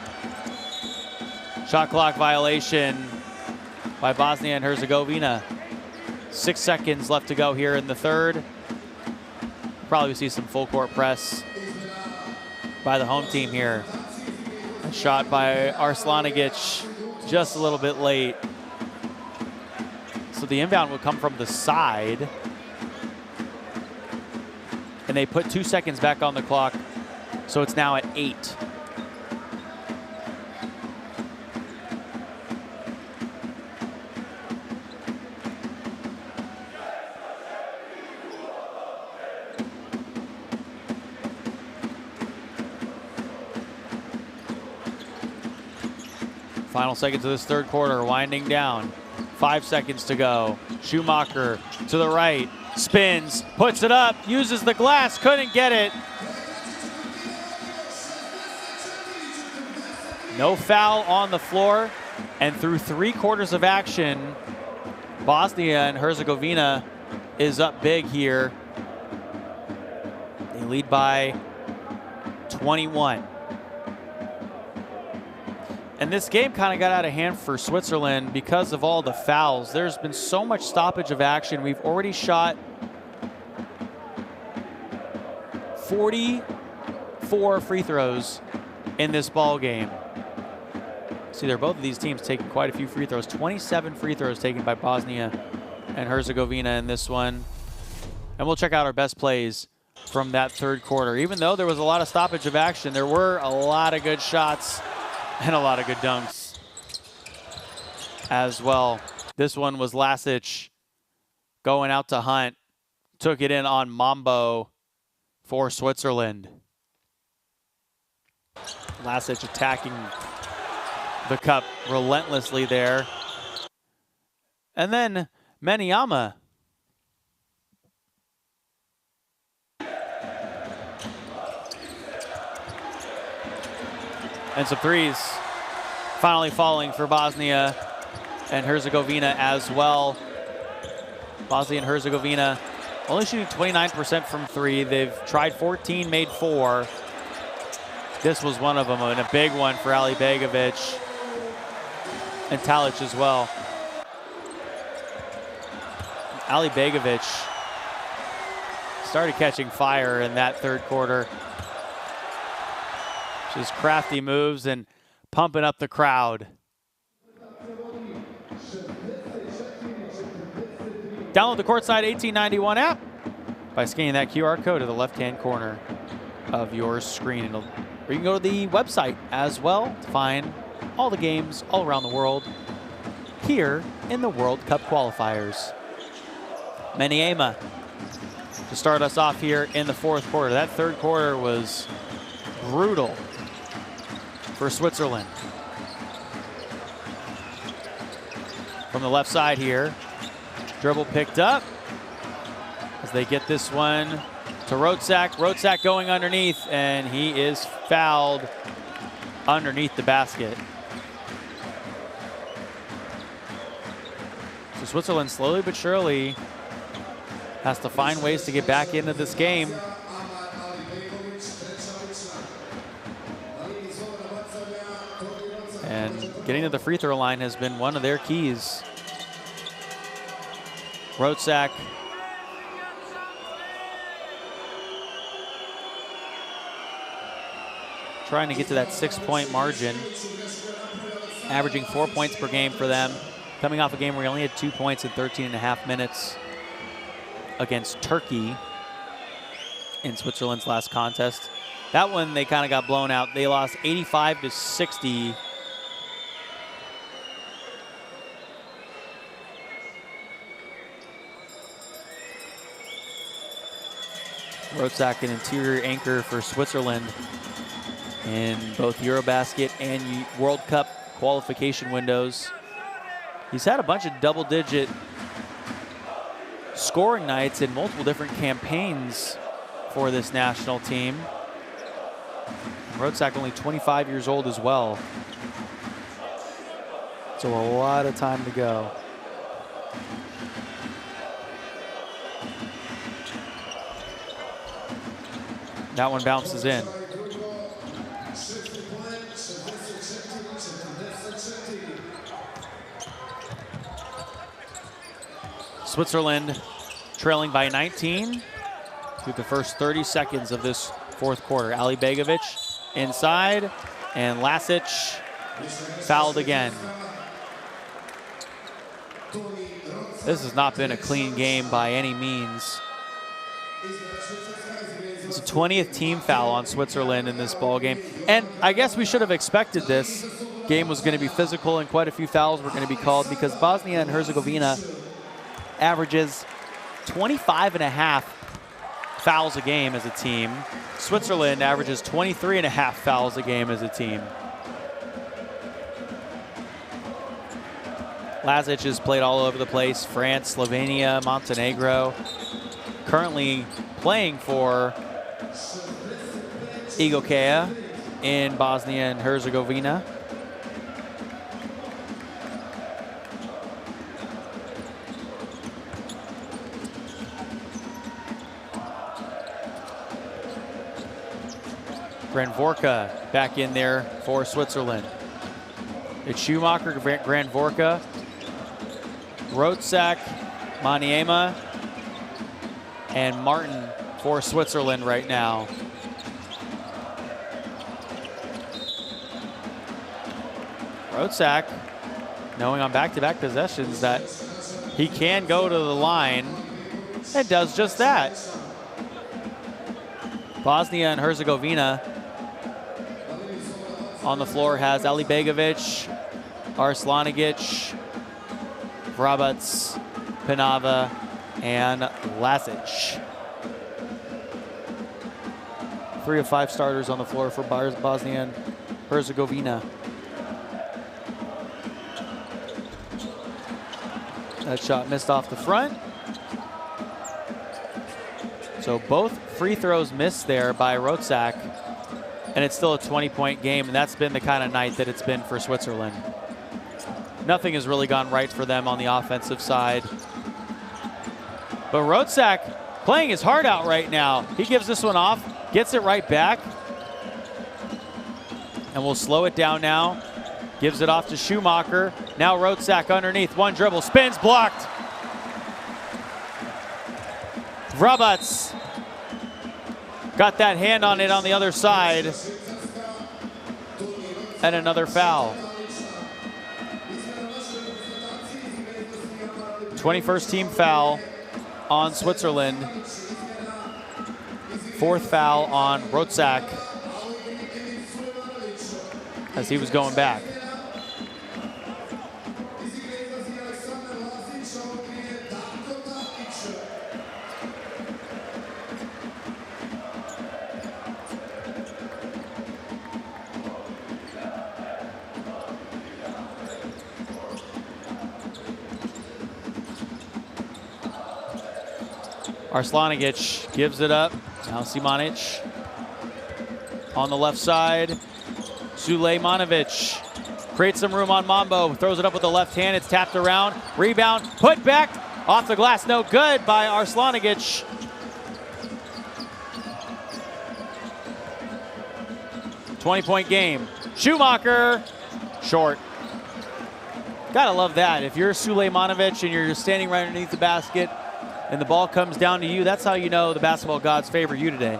Shot clock violation by Bosnia and Herzegovina. 6 seconds left to go here in the third. Probably see some full court press by the home team here. A shot by Arslanigic just a little bit late. So the inbound would come from the side. And they put 2 seconds back on the clock. So it's now at 8. Final seconds of this third quarter, winding down. 5 seconds to go. Schumacher to the right, spins, puts it up, uses the glass, couldn't get it. No foul on the floor, and through 3 quarters of action, Bosnia and Herzegovina is up big here. They lead by 21. And this game kind of got out of hand for Switzerland because of all the fouls. There's been so much stoppage of action. We've already shot 44 free throws in this ball game. See, both of these teams taking quite a few free throws. 27 free throws taken by Bosnia and Herzegovina in this one. And we'll check out our best plays from that third quarter. Even though there was a lot of stoppage of action, there were a lot of good shots and a lot of good dunks as well. This one was Lasic going out to Hunt. Took it in on Mambo for Switzerland. Lasic attacking the cup relentlessly there. And then Meniyama. And some threes finally falling for Bosnia and Herzegovina as well. Bosnia and Herzegovina only shooting 29% from 3. They've tried 14, made 4. This was one of them, and a big one for Ali Begovic and Talic as well. Ali Begovic started catching fire in that third quarter. Just crafty moves and pumping up the crowd. Download the Courtside 1891 app by scanning that QR code to the left-hand corner of your screen. Or you can go to the website as well to find all the games all around the world here in the World Cup qualifiers. Maniema to start us off here in the fourth quarter. That third quarter was brutal for Switzerland. From the left side here, dribble picked up as they get this one to Rotzak. Rotzak going underneath, and he is fouled underneath the basket. So Switzerland slowly but surely has to find ways to get back into this game. And getting to the free throw line has been one of their keys. Rotzak trying to get to that 6-point margin, averaging 4 points per game for them, coming off a game where he only had 2 points in 13.5 minutes against Turkey in Switzerland's last contest. That one, they kind of got blown out. They lost 85-60. Rotzak, an interior anchor for Switzerland in both Eurobasket and World Cup qualification windows. He's had a bunch of double-digit scoring nights in multiple different campaigns for this national team. Rotzak only 25 years old as well. So a lot of time to go. That one bounces in. Switzerland trailing by 19 through the first 30 seconds of this fourth quarter. Ali Begovic inside, and Lasic fouled again. This has not been a clean game by any means. It's a 20th team foul on Switzerland in this ball game. And I guess we should have expected this. Game was going to be physical and quite a few fouls were going to be called because Bosnia and Herzegovina averages 25.5 fouls a game as a team. Switzerland averages 23.5 fouls a game as a team. Lasic has played all over the place. France, Slovenia, Montenegro. Currently playing for Igokea in Bosnia and Herzegovina. Granvorka back in there for Switzerland. It's Schumacher, Granvorka, Rotzak, Maniema, and Martin for Switzerland right now. Rotzak, knowing on back-to-back possessions that he can go to the line, and does just that. Bosnia and Herzegovina on the floor has Ali Begovic, Arslanigic, Vrabac, Penava, and Lasic. 3 of 5 starters on the floor for Bosnia and Herzegovina. That shot missed off the front. So both free throws missed there by Rotzak, and it's still a 20-point game, and that's been the kind of night that it's been for Switzerland. Nothing has really gone right for them on the offensive side. But Rotzak playing his heart out right now. He gives this one off, gets it right back, and we'll slow it down now. Gives it off to Schumacher. Now Rotzak underneath, one dribble, spins, blocked. Vrabac got that hand on it on the other side. And another foul. 21st team foul on Switzerland. 4th foul on Rotzak as he was going back. Arslanigic gives it up. Now Simanic on the left side. Sulejmanovic creates some room on Mambo. Throws it up with the left hand. It's tapped around. Rebound. Put back. Off the glass. No good by Arslanigic. .20 game. Schumacher. Short. Gotta love that. If you're Sulejmanovic and you're standing right underneath the basket and the ball comes down to you, that's how you know the basketball gods favor you today.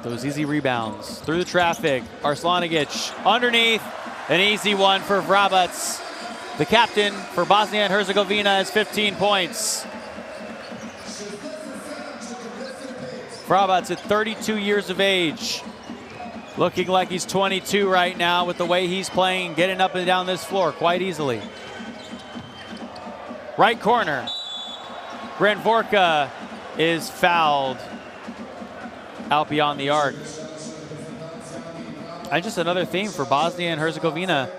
Those easy rebounds through the traffic. Arslanigic underneath. An easy one for Vrabac. The captain for Bosnia and Herzegovina has 15 points. Vrabac at 32 years of age. Looking like he's 22 right now with the way he's playing, getting up and down this floor quite easily. Right corner. Grandvorka is fouled out beyond the arc. And just another theme for Bosnia and Herzegovina.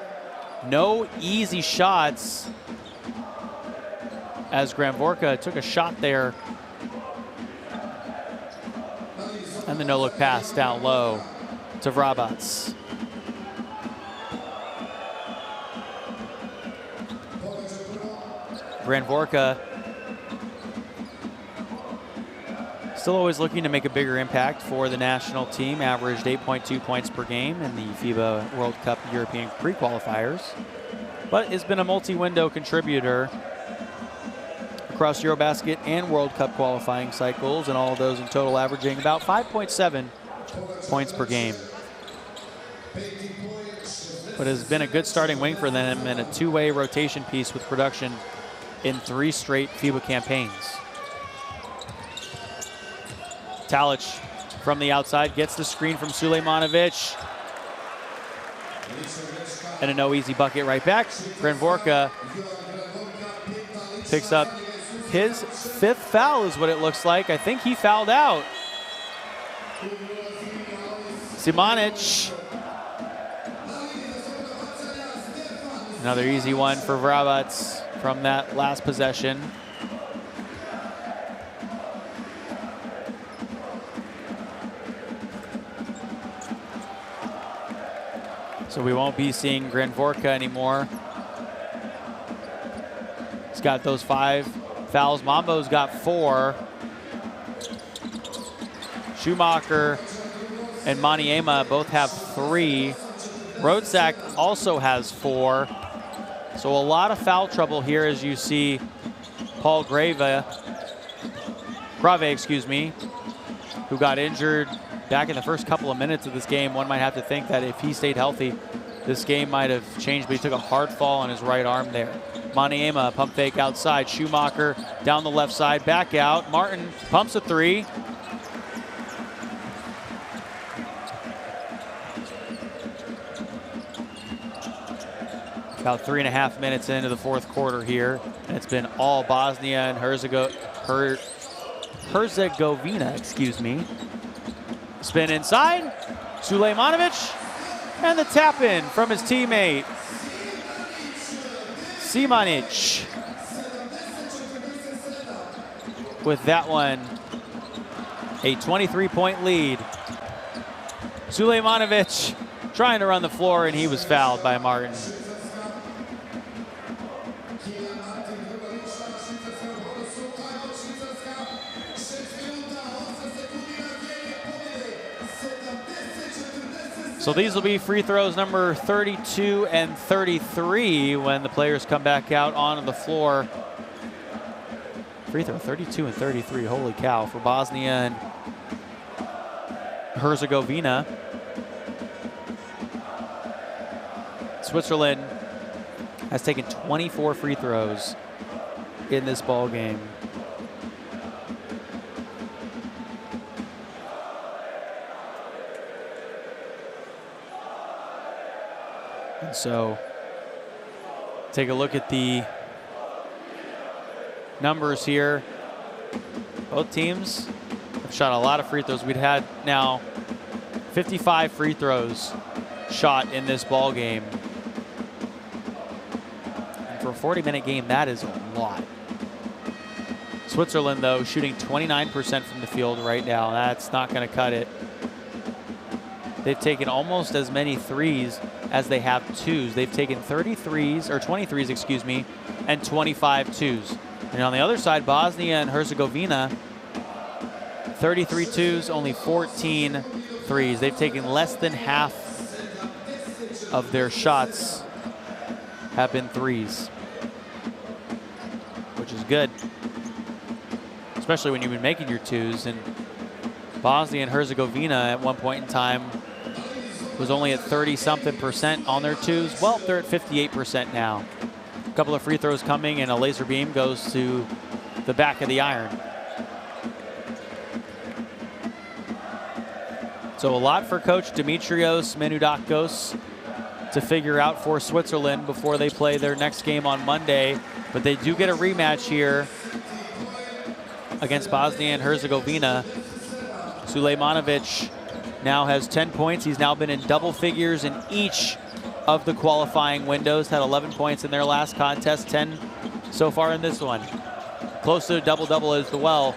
No easy shots as Grandvorka took a shot there. And the no-look pass down low to Vrabac. Grandvorka still always looking to make a bigger impact for the national team. Averaged 8.2 points per game in the FIBA World Cup European pre-qualifiers. But has been a multi-window contributor across Eurobasket and World Cup qualifying cycles, and all of those in total averaging about 5.7 points per game. But has been a good starting wing for them and a two-way rotation piece with production in 3 straight FIBA campaigns. Talic from the outside gets the screen from Sulejmanovic. And a no easy bucket right back. Grandvorka picks up his 5th foul is what it looks like. I think he fouled out. Simanic. Another easy one for Vrabac from that last possession. So we won't be seeing Grandvorka anymore. He's got those 5 fouls. Mambo's got 4. Schumacher and Maniema both have 3. Rodzak also has 4. So a lot of foul trouble here as you see Paul Grave, who got injured back in the first couple of minutes of this game. One might have to think that if he stayed healthy, this game might have changed, but he took a hard fall on his right arm there. Maniema, pump fake outside. Schumacher down the left side, back out. Martin pumps a 3. About 3.5 minutes into the 4th quarter here, and it's been all Bosnia and Herzegovina, excuse me. Spin inside, Sulejmanovic, and the tap in from his teammate, Simanic. With that one, a 23-point lead. Sulejmanovic trying to run the floor, and he was fouled by Martin. So these will be free throws number 32 and 33 when the players come back out onto the floor. Free throw 32 and 33, holy cow, for Bosnia and Herzegovina. Switzerland has taken 24 free throws in this ball game. And so take a look at the numbers here. Both teams have shot a lot of free throws. We'd had now 55 free throws shot in this ball game. for a 40-minute game, that is a lot. Switzerland, though, shooting 29% from the field right now. That's not going to cut it. They've taken almost as many threes as they have twos. They've taken 23s, excuse me, and 25 twos. And on the other side, Bosnia and Herzegovina, 33 twos, only 14 threes. They've taken less than half of their shots have been threes, which is good, especially when you've been making your twos. And Bosnia and Herzegovina at one point in time was only at 30-something% on their twos. Well, they're at 58% now. A couple of free throws coming, and a laser beam goes to the back of the iron. So a lot for Coach Dimitrios Menudakos to figure out for Switzerland before they play their next game on Monday. But they do get a rematch here against Bosnia and Herzegovina. Sulejmanovic now has 10 points. He's now been in double figures in each of the qualifying windows. Had 11 points in their last contest, 10 so far in this one. Close to a double-double as well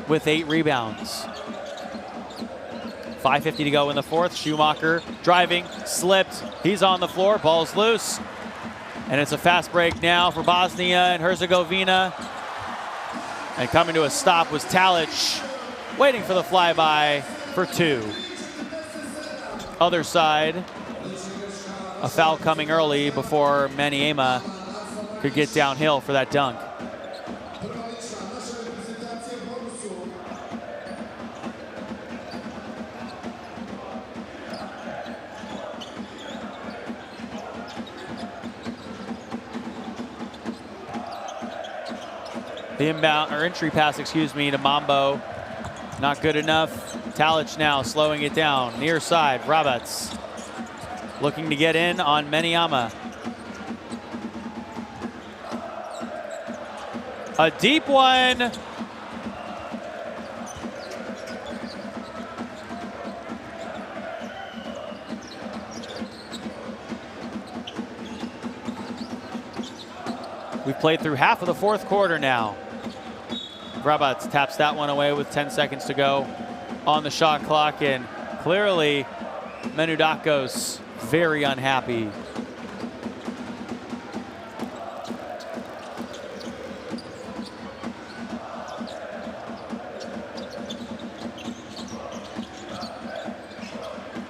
with 8 rebounds. 5:50 to go in the fourth. Schumacher driving, slipped. He's on the floor, ball's loose. And it's a fast break now for Bosnia and Herzegovina. And coming to a stop was Talic, waiting for the flyby for 2. Other side, a foul coming early before Maniema could get downhill for that dunk. The inbound, or entry pass, excuse me, to Mambo. Not good enough. Talic now slowing it down. Near side, Rabats looking to get in on Maniema. A deep one. We've played through half of the fourth quarter now. Rabats taps that one away with 10 seconds to go on the shot clock, and clearly Menudakos very unhappy.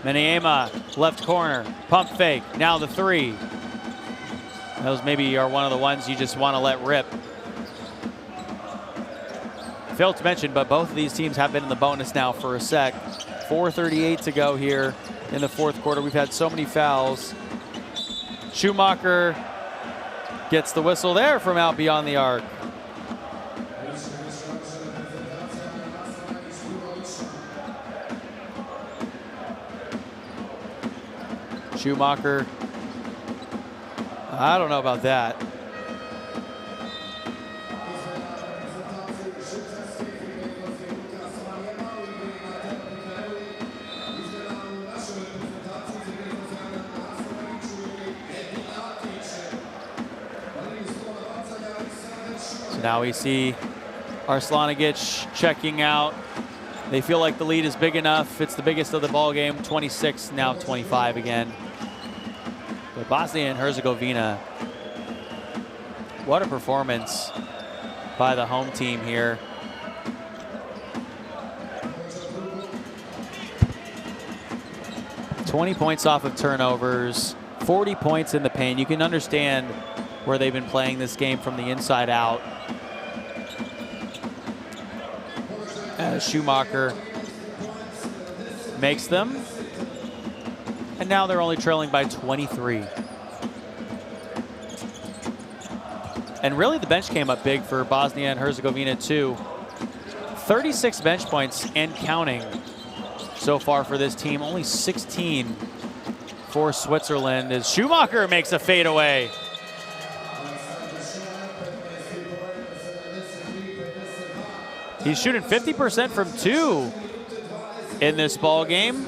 Maniema, left corner, pump fake, now the 3. Those maybe are one of the ones you just want to let rip. Failed to mention, but both of these teams have been in the bonus now for a sec. 4:38 to go here in the fourth quarter. We've had so many fouls. Schumacher gets the whistle there from out beyond the arc. Schumacher, I don't know about that. So now we see Arslanigic checking out. They feel like the lead is big enough. It's the biggest of the ball game. 26, now 25 again. But Bosnia and Herzegovina, what a performance by the home team here. $20 points off of turnovers, 40 points in the paint. You can understand where they've been playing this game from the inside out. Schumacher makes them. And now they're only trailing by 23. And really the bench came up big for Bosnia and Herzegovina too. 36 bench points and counting so far for this team. Only 16 for Switzerland as Schumacher makes a fadeaway. He's shooting 50% from 2 in this ball game.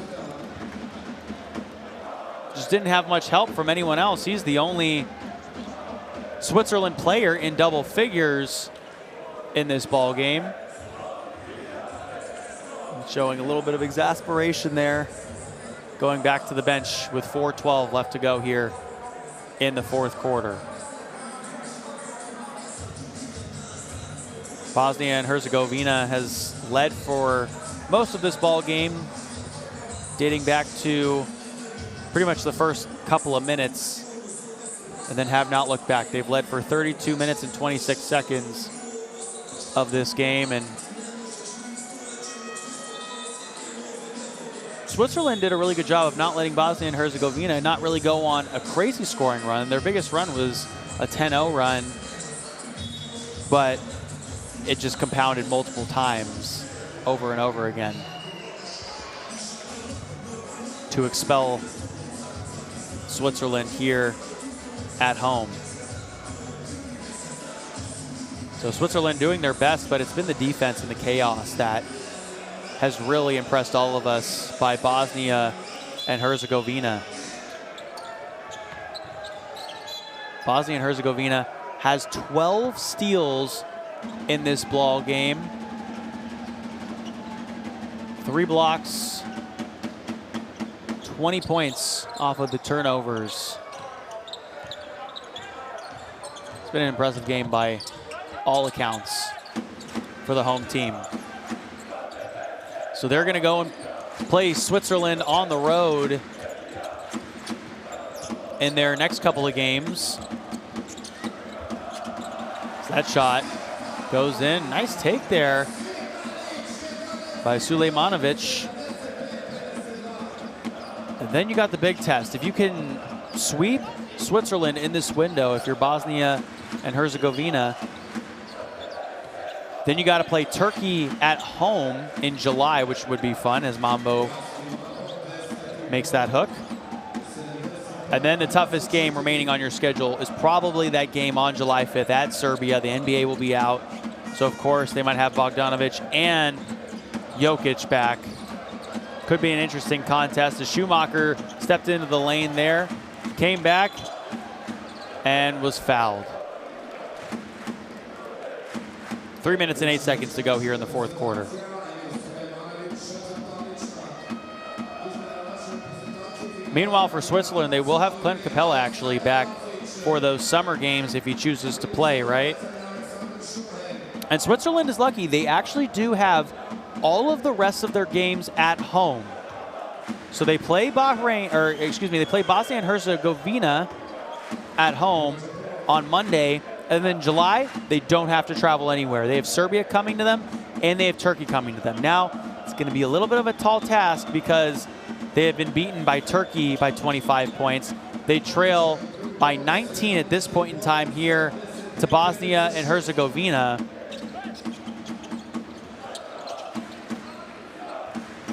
Just didn't have much help from anyone else. He's the only Switzerland player in double figures in this ball game. Showing a little bit of exasperation there, going back to the bench with 4:12 left to go here in the fourth quarter. Bosnia and Herzegovina has led for most of this ball game, dating back to pretty much the first couple of minutes, and then have not looked back. They've led for 32 minutes and 26 seconds of this game, and Switzerland did a really good job of not letting Bosnia and Herzegovina not really go on a crazy scoring run. Their biggest run was a 10-0 run, but it just compounded multiple times over and over again to expel Switzerland here at home. So Switzerland doing their best, but it's been the defense and the chaos that has really impressed all of us by Bosnia and Herzegovina. Bosnia and Herzegovina has 12 steals in this ball game. 3 blocks, 20 points off of the turnovers. It's been an impressive game by all accounts for the home team. So they're going to go and play Switzerland on the road in their next couple of games. So that shot goes in. Nice take there by Sulejmanovic. And then you got the big test. If you can sweep Switzerland in this window, if you're Bosnia and Herzegovina, then you got to play Turkey at home in July, which would be fun as Mambo makes that hook. And then the toughest game remaining on your schedule is probably that game on July 5th at Serbia. The NBA will be out. So, of course, they might have Bogdanovic and Jokic back. Could be an interesting contest. As Schumacher stepped into the lane there, came back, and was fouled. 3 minutes and 8 seconds to go here in the fourth quarter. Meanwhile, for Switzerland, they will have Clint Capella actually back for those summer games if he chooses to play, right? And Switzerland is lucky. They actually do have all of the rest of their games at home. So they play they play Bosnia and Herzegovina at home on Monday. And then July, they don't have to travel anywhere. They have Serbia coming to them, and they have Turkey coming to them. Now, it's going to be a little bit of a tall task because they have been beaten by Turkey by 25 points. They trail by 19 at this point in time here to Bosnia and Herzegovina.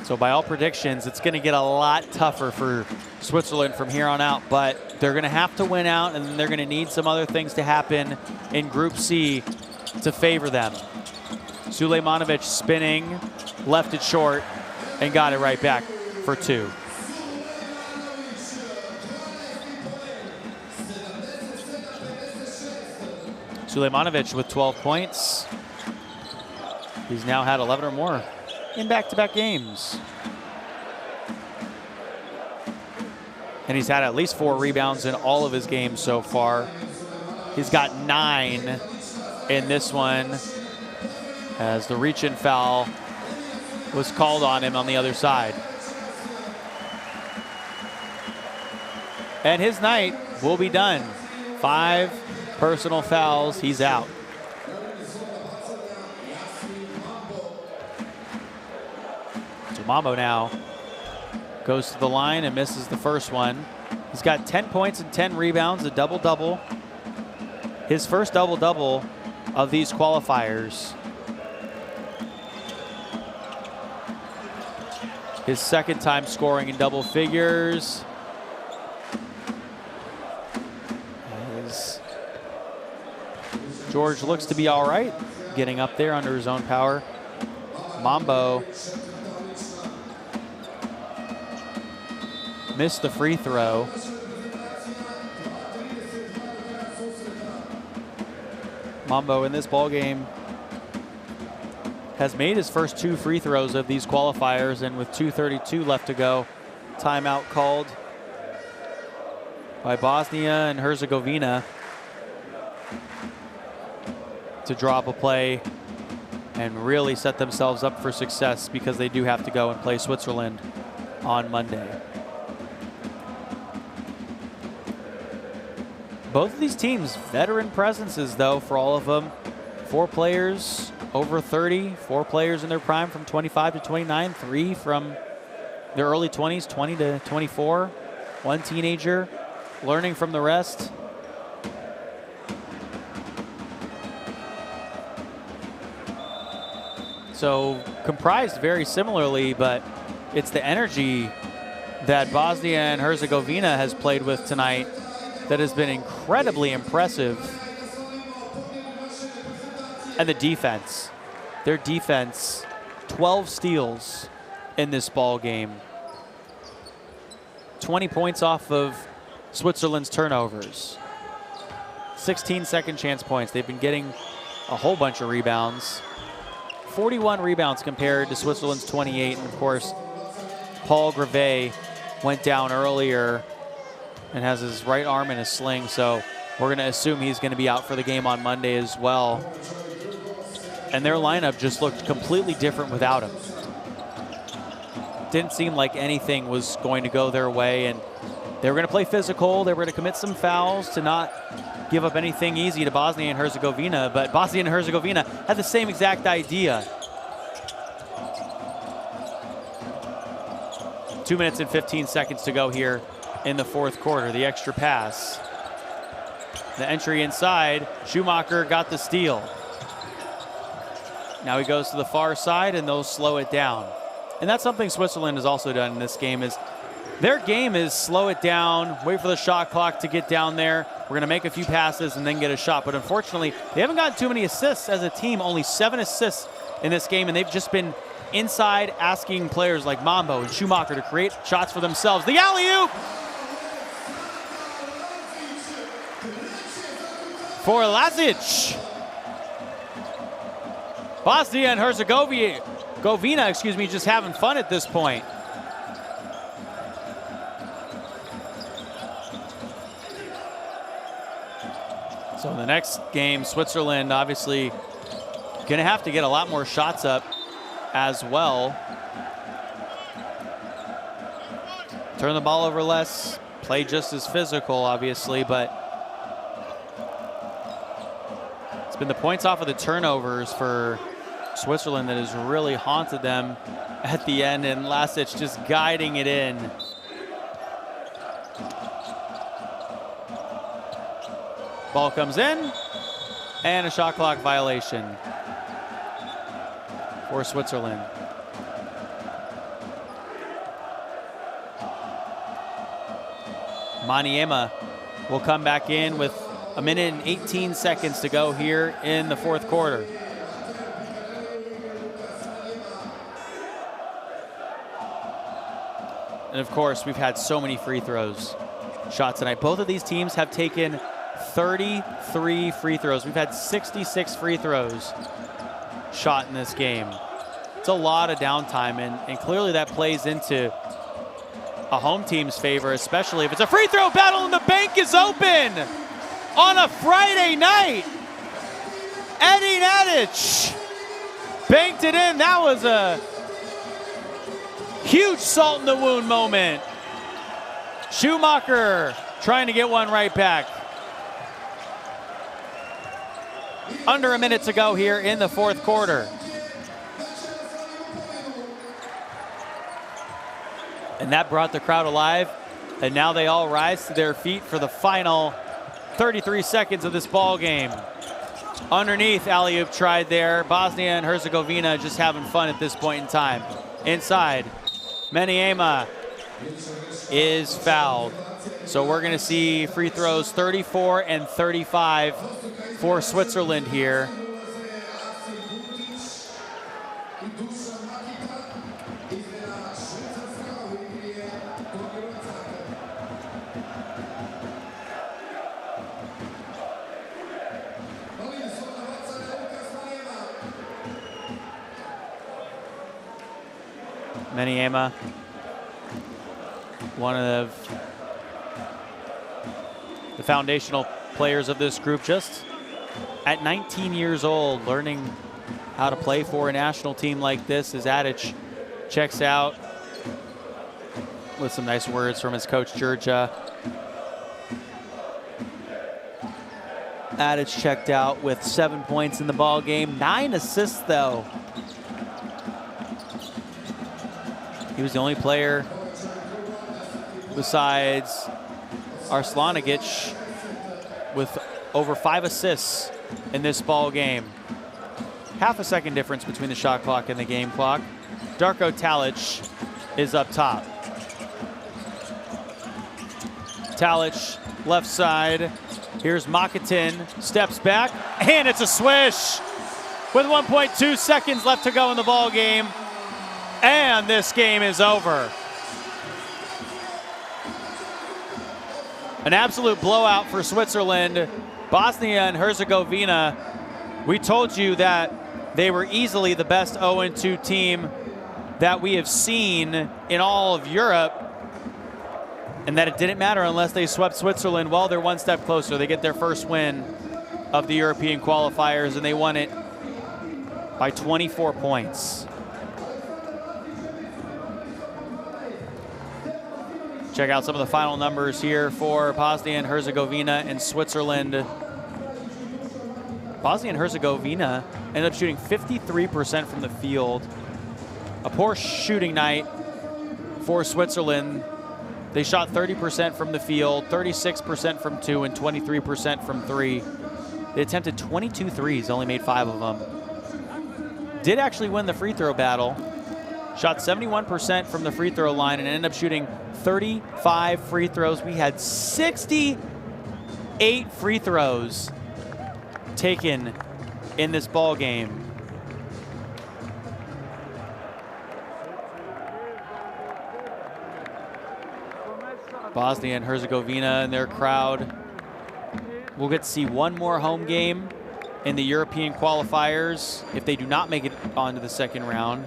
So by all predictions, it's going to get a lot tougher for Switzerland from here on out, but they're going to have to win out, and they're going to need some other things to happen in Group C to favor them. Sulejmanovic spinning, left it short, and got it right back for 2. Sulejmanovic with 12 points. He's now had 11 or more in back-to-back games. And he's had at least 4 rebounds in all of his games so far. He's got 9 in this one as the reach-in foul was called on him on the other side. And his night will be done. 5 personal fouls, he's out. Mambo now goes to the line and misses the first one. He's got 10 points and 10 rebounds, a double-double. His first double-double of these qualifiers. His second time scoring in double figures. As George looks to be all right, getting up there under his own power. Mambo missed the free throw. Mambo in this ball game has made his first 2 free throws of these qualifiers, and with 2:32 left to go, timeout called by Bosnia and Herzegovina to drop a play and really set themselves up for success, because they do have to go and play Switzerland on Monday. Both of these teams, veteran presences though for all of them. 4 players over 30, 4 players in their prime from 25 to 29, 3 from their early 20s, 20 to 24, 1 teenager, learning from the rest. So comprised very similarly, but it's the energy that Bosnia and Herzegovina has played with tonight that has been incredibly impressive. And the defense, their defense, 12 steals in this ball game. 20 points off of Switzerland's turnovers. 16 second chance points. They've been getting a whole bunch of rebounds. 41 rebounds compared to Switzerland's 28. And of course, Paul Greve went down earlier and has his right arm in a sling, so we're going to assume he's going to be out for the game on Monday as well. And their lineup just looked completely different without him. Didn't seem like anything was going to go their way, and they were going to play physical. They were going to commit some fouls to not give up anything easy to Bosnia and Herzegovina, but Bosnia and Herzegovina had the same exact idea. 2 minutes and 15 seconds to go here in the fourth quarter. The extra pass. The entry inside. Schumacher got the steal. Now he goes to the far side, and they'll slow it down. And that's something Switzerland has also done in this game, is their game is slow it down, wait for the shot clock to get down there. We're going to make a few passes and then get a shot. But unfortunately, they haven't gotten too many assists as a team, only 7 assists in this game, and they've just been inside asking players like Mambo and Schumacher to create shots for themselves. The alley-oop for Lazic. Bosnia and Herzegovina, just having fun at this point. So in the next game, Switzerland obviously going to have to get a lot more shots up as well. Turn the ball over less, play just as physical, obviously, but it's been the points off of the turnovers for Switzerland that has really haunted them at the end, and Lazic just guiding it in. Ball comes in, and a shot clock violation for Switzerland. Maniema will come back in with 1 minute and 18 seconds to go here in the fourth quarter. And of course, we've had so many free throws shot tonight. Both of these teams have taken 33 free throws. We've had 66 free throws shot in this game. It's a lot of downtime, and clearly that plays into a home team's favor, especially if it's a free throw battle and the bank is open on a Friday night. Eddie Nadic banked it in. That was a huge salt in the wound moment. Schumacher trying to get one right back. Under a minute to go here in the fourth quarter. And that brought the crowd alive. And now they all rise to their feet for the final 33 seconds of this ball game. Underneath, alley-oop tried there. Bosnia and Herzegovina just having fun at this point in time. Inside, Maniema is fouled. So we're going to see free throws 34 and 35 for Switzerland here. Maniema, one of the foundational players of this group, just at 19 years old, learning how to play for a national team like this, as Adic checks out with some nice words from his coach, Georgia. Adic checked out with 7 points in the ball game, 9 assists though. He was the only player besides Arslanigic with over 5 assists in this ball game. Half a second difference between the shot clock and the game clock. Darko Talic is up top. Talic, left side. Here's Makatin, steps back, and it's a swish with 1.2 seconds left to go in the ball game. And this game is over. An absolute blowout for Switzerland. Bosnia and Herzegovina, we told you that they were easily the best 0-2 team that we have seen in all of Europe, and that it didn't matter unless they swept Switzerland. Well, they're one step closer. They get their first win of the European qualifiers, and they won it by 24 points. Check out some of the final numbers here for Bosnia and Herzegovina and Switzerland. Bosnia and Herzegovina ended up shooting 53% from the field. A poor shooting night for Switzerland. They shot 30% from the field, 36% from 2, and 23% from 3. They attempted 22 threes, only made 5 of them. Did actually win the free throw battle. Shot 71% from the free throw line and ended up shooting 35 free throws. We had 68 free throws taken in this ball game. Bosnia and Herzegovina and their crowd will get to see one more home game in the European qualifiers if they do not make it onto the second round.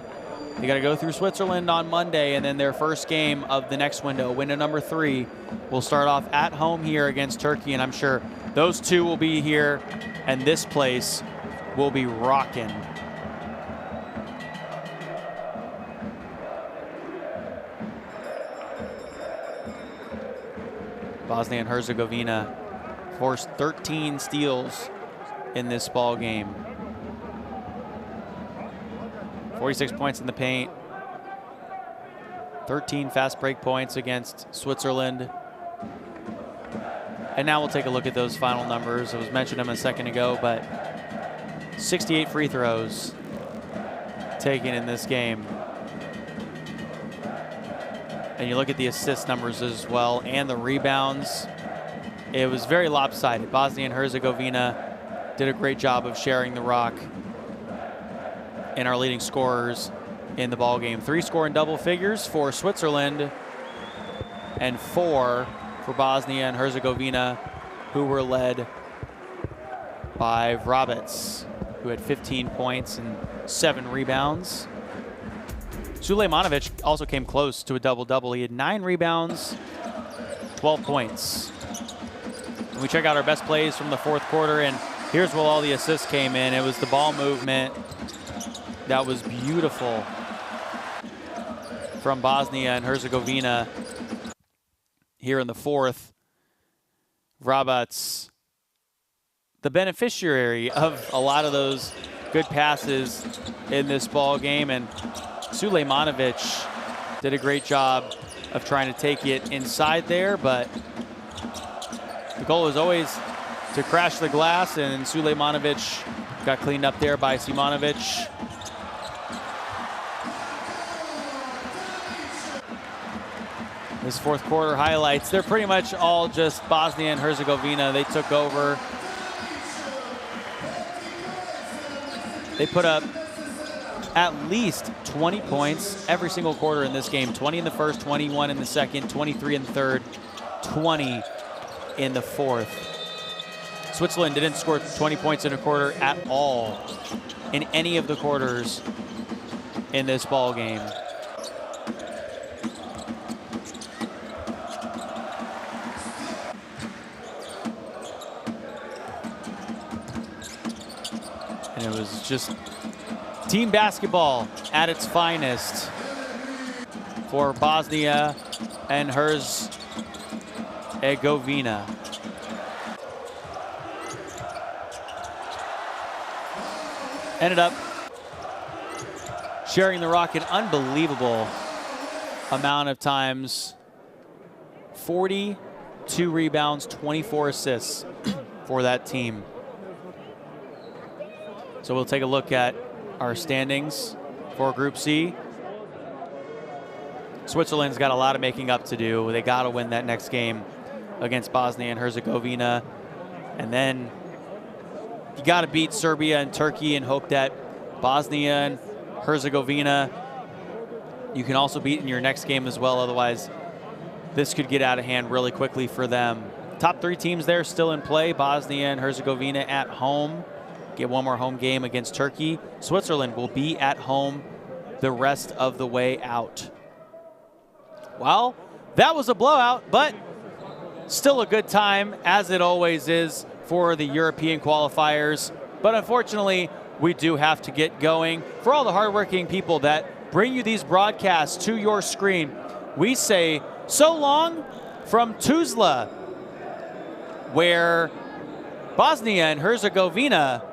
They got to go through Switzerland on Monday, and then their first game of the next window, window number 3, will start off at home here against Turkey, and I'm sure those two will be here, and this place will be rocking. Bosnia and Herzegovina forced 13 steals in this ball game. 46 points in the paint. 13 fast break points against Switzerland. And now we'll take a look at those final numbers. I was mentioning them a second ago, but 68 free throws taken in this game. And you look at the assist numbers as well and the rebounds. It was very lopsided. Bosnia and Herzegovina did a great job of sharing the rock. And our leading scorers in the ball game. 3 score in double figures for Switzerland and 4 for Bosnia and Herzegovina, who were led by Vrabec, who had 15 points and 7 rebounds. Sulejmanovic also came close to a double-double. He had 9 rebounds, 12 points. And we check out our best plays from the fourth quarter, and here's where all the assists came in. It was the ball movement that was beautiful from Bosnia and Herzegovina here in the fourth. Vrabec, the beneficiary of a lot of those good passes in this ball game, and Sulejmanovic did a great job of trying to take it inside there, but the goal is always to crash the glass, and Sulejmanovic got cleaned up there by Simonovic. This fourth quarter highlights, they're pretty much all just Bosnia and Herzegovina. They took over. They put up at least 20 points every single quarter in this game. 20 in the first, 21 in the second, 23 in the third, 20 in the fourth. Switzerland didn't score 20 points in a quarter at all in any of the quarters in this ball game. And it was just team basketball at its finest for Bosnia and Herzegovina. Ended up sharing the rock an unbelievable amount of times. 42 rebounds, 24 assists for that team. So we'll take a look at our standings for Group C. Switzerland's got a lot of making up to do. They got to win that next game against Bosnia and Herzegovina. And then you got to beat Serbia and Turkey and hope that Bosnia and Herzegovina you can also beat in your next game as well. Otherwise, this could get out of hand really quickly for them. Top 3 teams there still in play. Bosnia and Herzegovina at home. Get one more home game against Turkey. Switzerland will be at home the rest of the way out. Well, that was a blowout, but still a good time, as it always is for the European qualifiers. But unfortunately, we do have to get going. For all the hardworking people that bring you these broadcasts to your screen, we say so long from Tuzla, where Bosnia and Herzegovina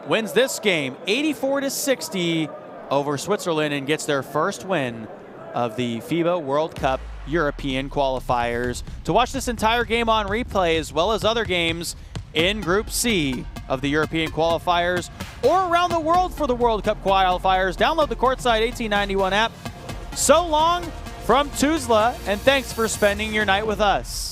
wins this game 84-60 over Switzerland and gets their first win of the FIBA World Cup European qualifiers. To watch this entire game on replay, as well as other games in Group C of the European qualifiers or around the world for the World Cup qualifiers, download the Courtside 1891 app. So long from Tuzla, and thanks for spending your night with us.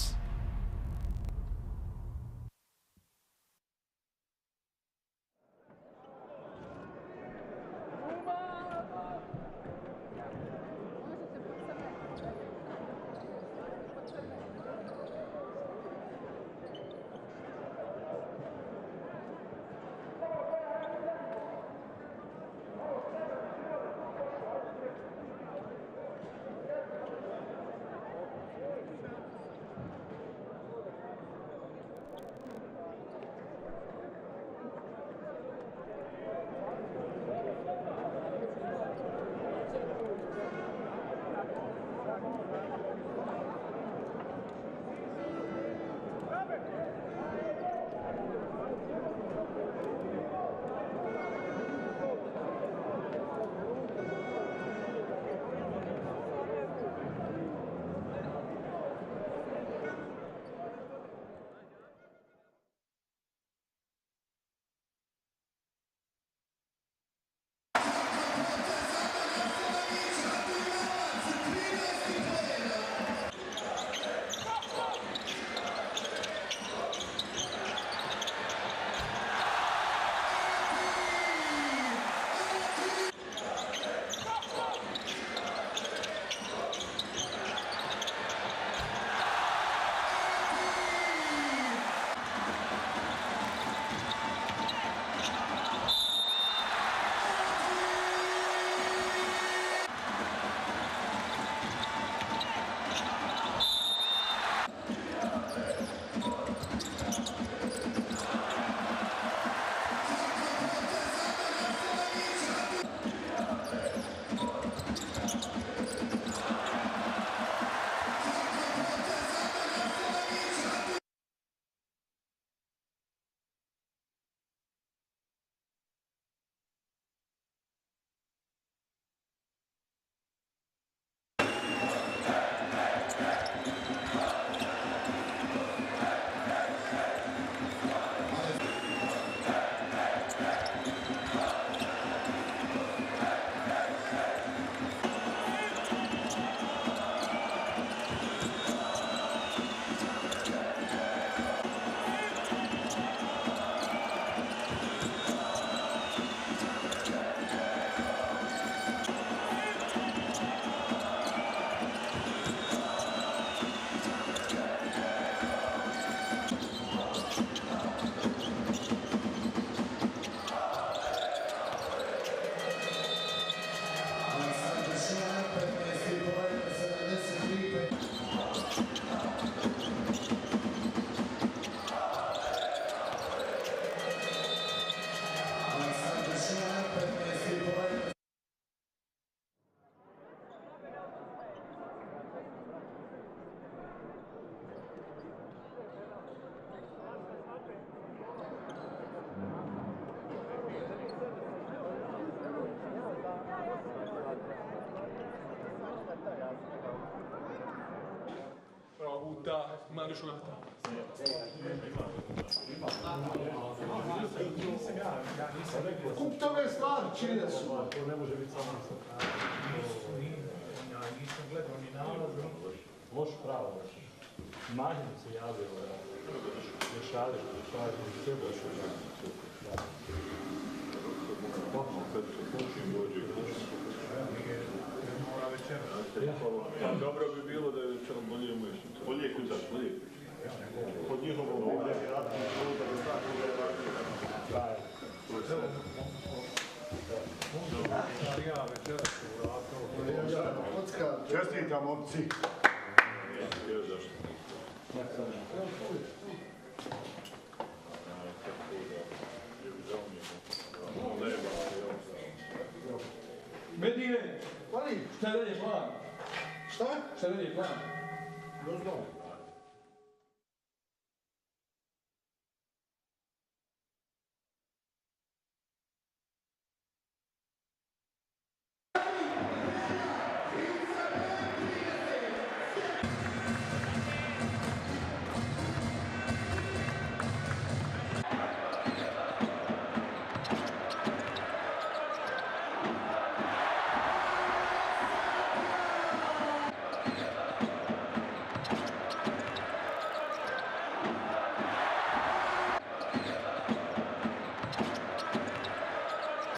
još uvijek. Kuptove stvari, čine su. To ne može biti samo isto. Ja nisam gledao ni nalaz, loš pravo. Mažin se javio, rješali, sve loše. Dobro bi bilo da je večerom bolje umješnice. Bolje kućaš, bolje kućaš. Pod njihovom ovdje je radno, da bi tako da je radno. Čestitam, momci. Medine, šta je dalje plan? Šta? Šta je dalje plan? Ne znam.